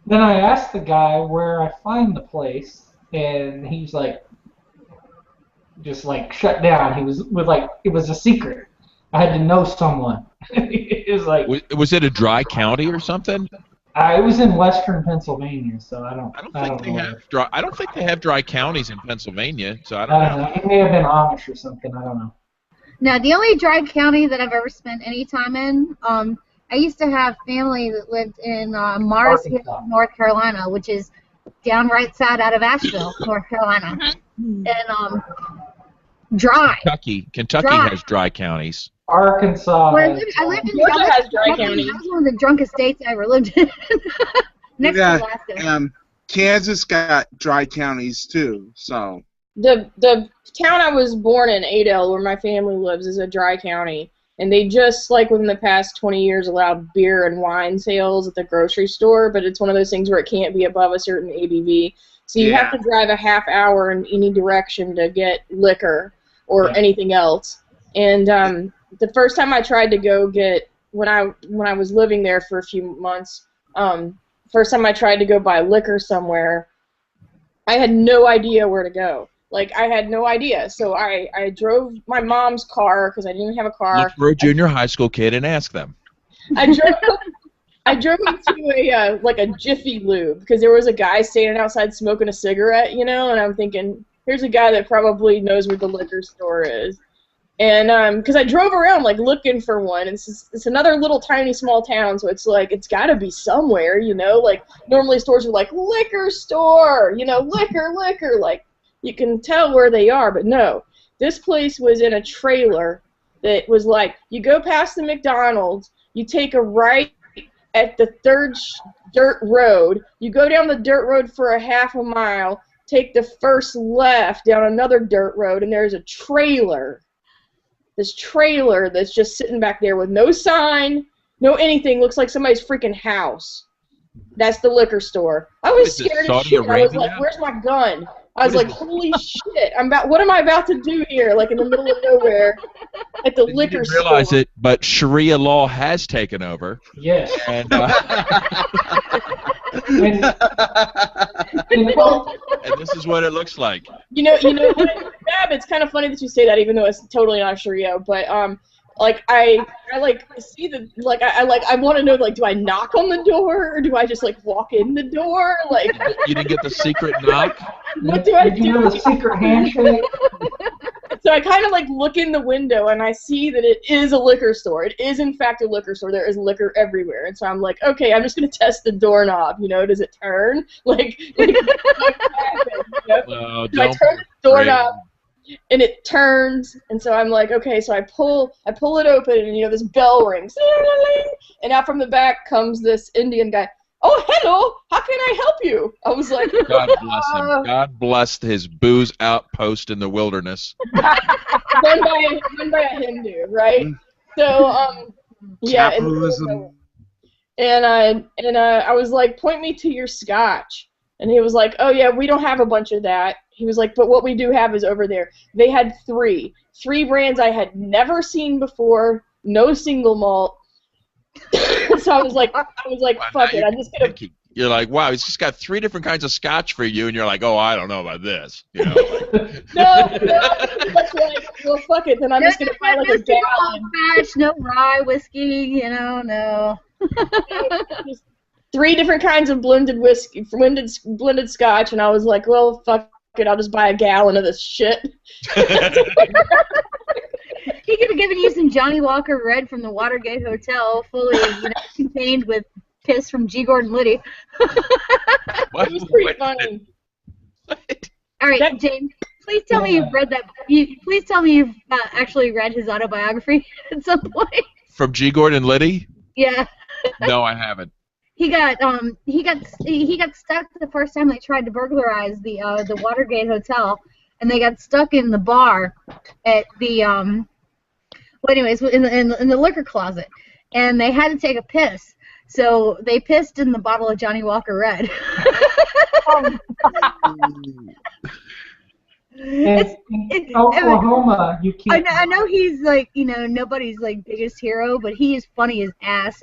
Then I asked the guy where I find the place, and he's like, just like shut down. He was it was a secret. I had to know someone. It was like. Was it a dry county or something? It was in western Pennsylvania, so I don't think they have dry counties in Pennsylvania, so I don't know. It may have been Amish or something. I don't know. Now, the only dry county that I've ever spent any time in, I used to have family that lived in Mars Hill, North Carolina, which is down right side out of Asheville, North Carolina, and dry. Kentucky Dry. has dry counties. Arkansas. Where I lived in Georgia has dry Kentucky. counties. That was one of the drunkest states I ever lived in. Next to Alaska. Kansas got dry counties too, so. The town I was born in, Adel, where my family lives, is a dry county, and they just like within the past 20 years allowed beer and wine sales at the grocery store, but it's one of those things where it can't be above a certain ABV. So you have to drive a half hour in any direction to get liquor or anything else. And the first time I tried to go get when I was living there for a few months, first time I tried to go buy liquor somewhere, I had no idea where to go. Like, I had no idea. So I drove my mom's car because I didn't have a car. Look for a junior high school kid and ask them. I drove into a Jiffy Lube because there was a guy standing outside smoking a cigarette, and I'm thinking, here's a guy that probably knows where the liquor store is. And because I drove around like looking for one, and it's another little tiny small town, so it's like it's got to be somewhere, Like normally stores are like liquor store, liquor, like you can tell where they are, but no, this place was in a trailer that was like you go past the McDonald's, you take a right at the third dirt road, you go down the dirt road for a half a mile, take the first left down another dirt road, and there's a trailer. This trailer that's just sitting back there with no sign, no anything, looks like somebody's freaking house. That's the liquor store. I was scared as shit. I was like, where's my gun? I was like, holy shit, what am I about to do here, like in the middle of nowhere at the liquor store? You didn't realize it, but Sharia law has taken over. Yes. And, and this is what it looks like. You know what, Bab, it's kind of funny that you say that, even though it's totally not Sharia, but like I like see the I want to know, like, do I knock on the door or do I just like walk in the door? Like, you didn't get the secret knock? What do I do? You do the secret handshake? So I kind of like look in the window and I see that it is a liquor store. It is in fact a liquor store. There is liquor everywhere, and so I'm like, okay, I'm just gonna test the doorknob. Does it turn? Like what happens, No, so I turn the doorknob. And it turns, and so I'm like, okay, so I pull it open, and this bell rings, and out from the back comes this Indian guy. Oh, hello, how can I help you? I was like, God bless him. God bless his booze outpost in the wilderness. run by a Hindu, right? So, yeah. Capitalism. And I was like, point me to your scotch. And he was like, oh, yeah, we don't have a bunch of that. He was like, but what we do have is over there. They had three brands I had never seen before, no single malt. So I was like, fuck it, I'm just gonna. You're like, wow, he's just got 3 different kinds of scotch for you, and you're like, oh, I don't know about this. No, that's like, well, fuck it, then I'm just gonna buy like a gallon. Scotch, no rye whiskey, no. Just 3 different kinds of blended whiskey, blended scotch, and I was like, well, fuck it, I'll just buy a gallon of this shit. He could have given you some Johnny Walker Red from the Watergate Hotel, fully contained with piss from G. Gordon Liddy. It was pretty funny. All right, James, please tell me you've read that. Please tell me you've actually read his autobiography at some point. From G. Gordon Liddy? Yeah. No, I haven't. He got stuck the first time they tried to burglarize the Watergate Hotel, and they got stuck in the bar at the well, anyways, in the liquor closet, and they had to take a piss. So they pissed in the bottle of Johnny Walker Red. In Oklahoma, you can't. I know he's like, nobody's like biggest hero, but he is funny as ass.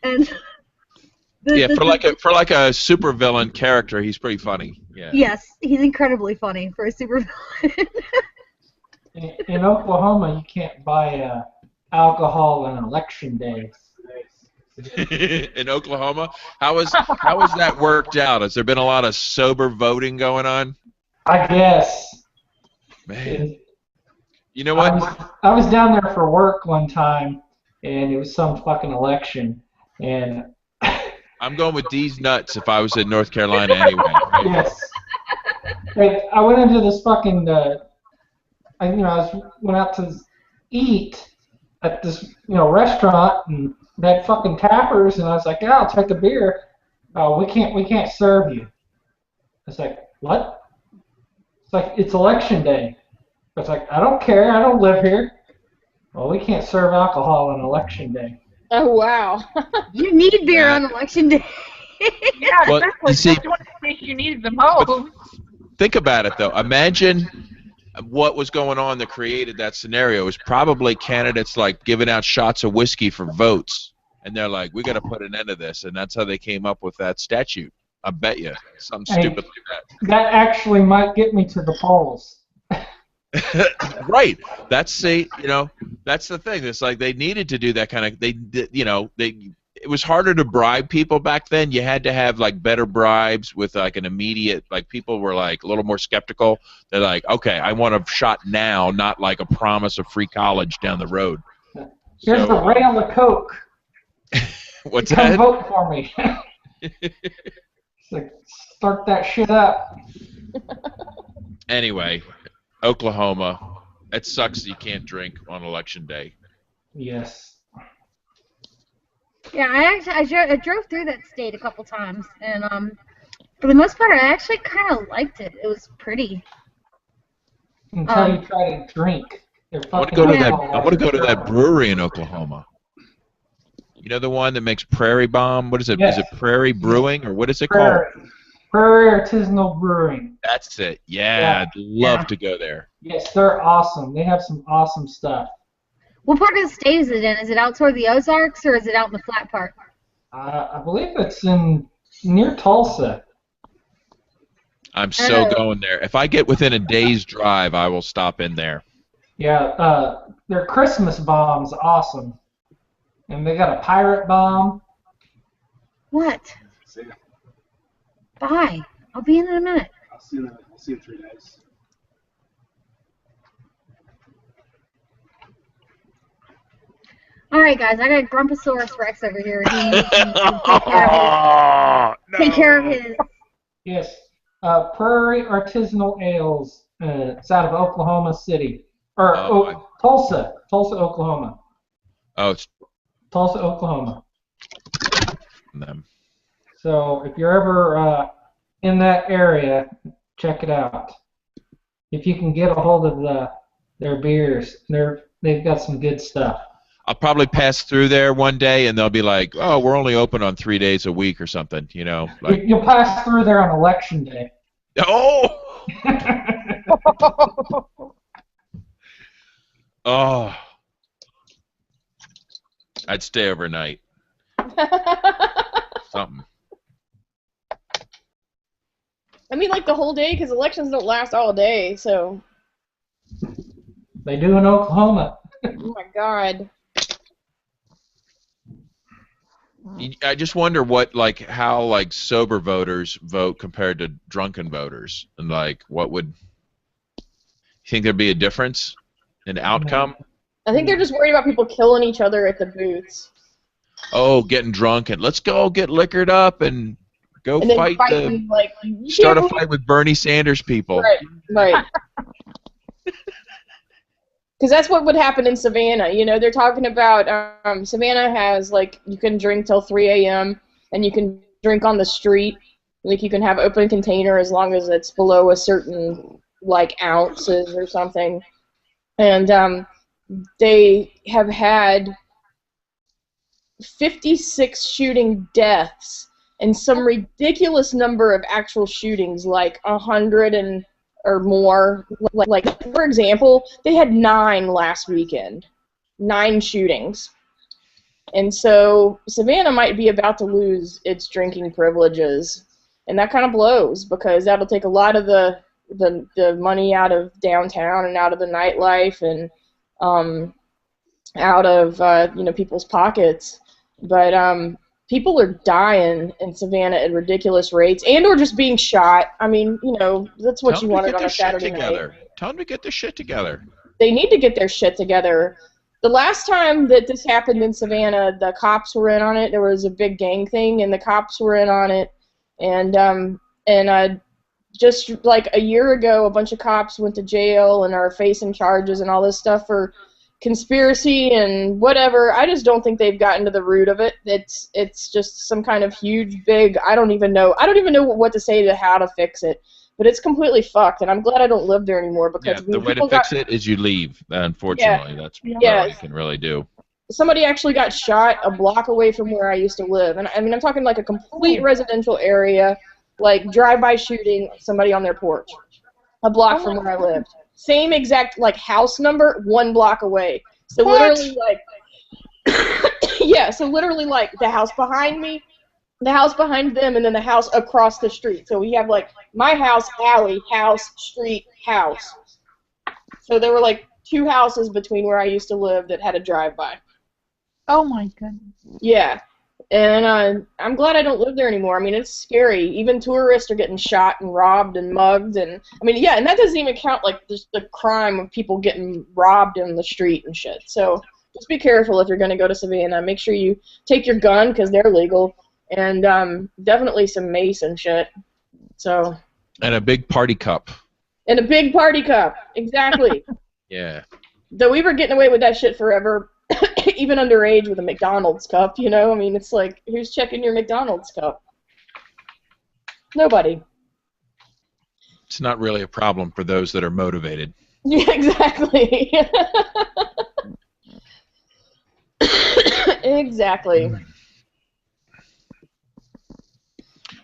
And for like a supervillain character, he's pretty funny. Yeah. Yes, he's incredibly funny for a supervillain. In Oklahoma, you can't buy alcohol on election day. In Oklahoma, how is that worked out? Has there been a lot of sober voting going on? I guess. Man, you know what? I was down there for work one time, and it was some fucking election, and I'm going with D's nuts if I was in North Carolina anyway. yes. I went into this fucking. I went out to eat at this restaurant, and they had fucking tappers, and I was like, yeah, I'll take a beer. Oh, we can't serve you. It's like, what? It's like, it's election day. It's like, I don't care, I don't live here. Well, we can't serve alcohol on election day. Oh, wow. You need beer on election day. Yeah, Well, exactly. you see- That's one of the things you need the most. Think about it, though. Imagine what was going on that created that scenario. It was probably candidates like giving out shots of whiskey for votes, and they're like, "We got to put an end to this," and that's how they came up with that statute. I bet you something stupid like That actually might get me to the polls. that. Right. That's that's the thing. It's like they needed to do that kind of. It was harder to bribe people back then. You had to have like better bribes with like an immediate, like people were like a little more skeptical. They're like, okay, I want a shot now, not like a promise of free college down the road. Here's a rail of Coke. What's Come that? vote for me. It's like, start that shit up. Anyway, Oklahoma. It sucks that you can't drink on election day. Yes. Yeah, I drove through that state a couple times, and for the most part, I actually kind of liked it. It was pretty. Until you try to drink. I want to go to that brewery in Oklahoma. You know the one that makes Prairie Bomb? What is it? Yes. Is it Prairie Brewing or what is it called? Prairie Artisanal Brewing. That's it. Yeah, I'd love to go there. Yes, they're awesome. They have some awesome stuff. What part of the state is it in? Is it out toward the Ozarks, or is it out in the flat part? I believe it's near Tulsa. I'm so going there. If I get within a day's drive, I will stop in there. Yeah, their Christmas bomb's awesome. And they got a pirate bomb. What? See ya. Bye. I'll be in a minute. I'll see you in 3 days. All right, guys, I got Grumposaurus Rex over here. He needs to take care of his. Yes. Prairie Artisanal Ales. It's out of Oklahoma City. Or Tulsa. Tulsa, Oklahoma. Oh, it's Tulsa, Oklahoma. them. So if you're ever in that area, check it out. If you can get a hold of their beers, they've got some good stuff. I'll probably pass through there one day, and they'll be like, "Oh, we're only open on 3 days a week or something," you know. Like, You'll pass through there on election day. oh, oh, I'd stay overnight. Something. I mean, like the whole day, because elections don't last all day, so. They do in Oklahoma. Oh my God. I just wonder how sober voters vote compared to drunken voters, and what would you think there'd be a difference in outcome? I think they're just worried about people killing each other at the booths. Oh, getting drunk and let's go get liquored up and go And then fight fighting, start a fight with Bernie Sanders people. Right. Because that's what would happen in Savannah. You know, they're talking about Savannah has, you can drink till 3 a.m. and you can drink on the street. Like you can have open container as long as it's below a certain like ounces or something. And they have had 56 shooting deaths and some ridiculous number of actual shootings, like 100 or more. Like for example, they had 9 last weekend, 9 shootings. And so Savannah might be about to lose its drinking privileges, and that kind of blows because that'll take a lot of the money out of downtown and out of the nightlife and out of people's pockets. But people are dying in Savannah at ridiculous rates, and or just being shot. I mean, that's what you wanted on a Saturday night. Tell them to get their shit together. They need to get their shit together. The last time that this happened in Savannah, the cops were in on it. There was a big gang thing, and the cops were in on it. And just like a year ago, a bunch of cops went to jail and are facing charges and all this stuff for conspiracy and whatever. I just don't think they've gotten to the root of it. It's just some kind of huge, big. I don't even know what to say to how to fix it. But it's completely fucked, and I'm glad I don't live there anymore because the way to fix it is you leave. Unfortunately, that's all you can really do. Somebody actually got shot a block away from where I used to live, and I mean I'm talking like a complete residential area, like drive-by shooting, somebody on their porch, a block from where I lived. Same exact like house number, 1 block away. So literally like, so literally like the house behind me, the house behind them, and then the house across the street. So we have like my house, alley, house, street, house. So there were like 2 houses between where I used to live that had a drive-by. Oh my goodness. Yeah, and I'm glad I don't live there anymore. I mean, it's scary. Even tourists are getting shot and robbed and mugged, and I mean, yeah, and that doesn't even count like just the crime of people getting robbed in the street and shit. So just be careful if you're going to go to Savannah. Make sure you take your gun because they're legal. And definitely some mace and shit. So. And a big party cup. And a big party cup, exactly. Yeah. Though we were getting away with that shit forever, even underage with a McDonald's cup, I mean, it's like, who's checking your McDonald's cup? Nobody. It's not really a problem for those that are motivated. Yeah, exactly. Exactly.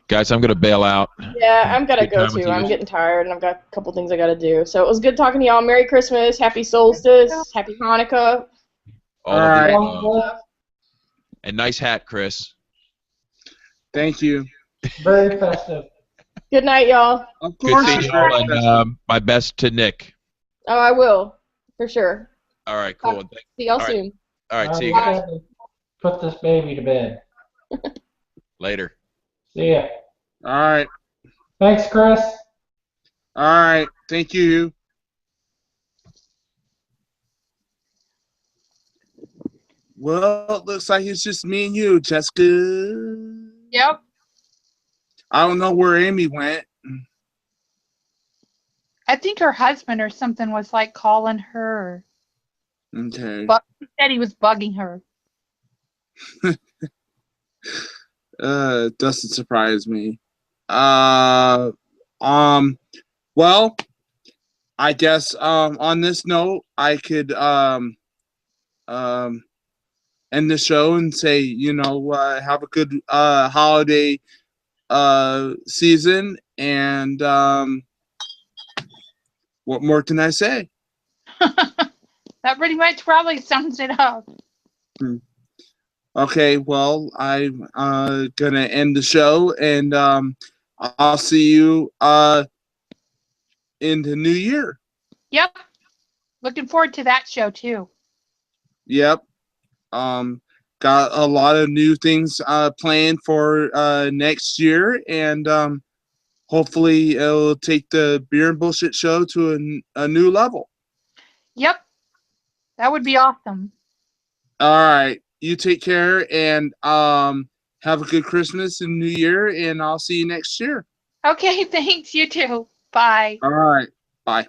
Guys, I'm going to bail out. Yeah, I'm going to go too. I'm getting tired, and I've got a couple things I got to do. So it was good talking to y'all. Merry Christmas, Happy Solstice, Happy Hanukkah. All right. And nice hat, Chris. Thank you. Very festive. Good night, y'all. Of Good course. seeing you all, and my best to Nick. Oh, I will, for sure. All right, cool. See y'all soon. All right, see you guys. Put this baby to bed. Later. See ya. All right. Thanks, Chris. All right. Thank you. Well, it looks like it's just me and you, Jessica. Yep. I don't know where Amy went. I think her husband or something was like calling her. Okay. But he said he was bugging her. Doesn't surprise me. Well, I guess on this note, I could end the show and say, have a good holiday season, and what more can I say? That pretty much probably sums it up. Okay, well, I'm gonna end the show, and I'll see you in the new year. Yep. Looking forward to that show too. Yep. Got a lot of new things planned for next year, and hopefully it'll take the Beer and Bullshit show to a new level. Yep. That would be awesome. All right. You take care, and have a good Christmas and New Year, and I'll see you next year. Okay, thanks. You too. Bye. All right. Bye.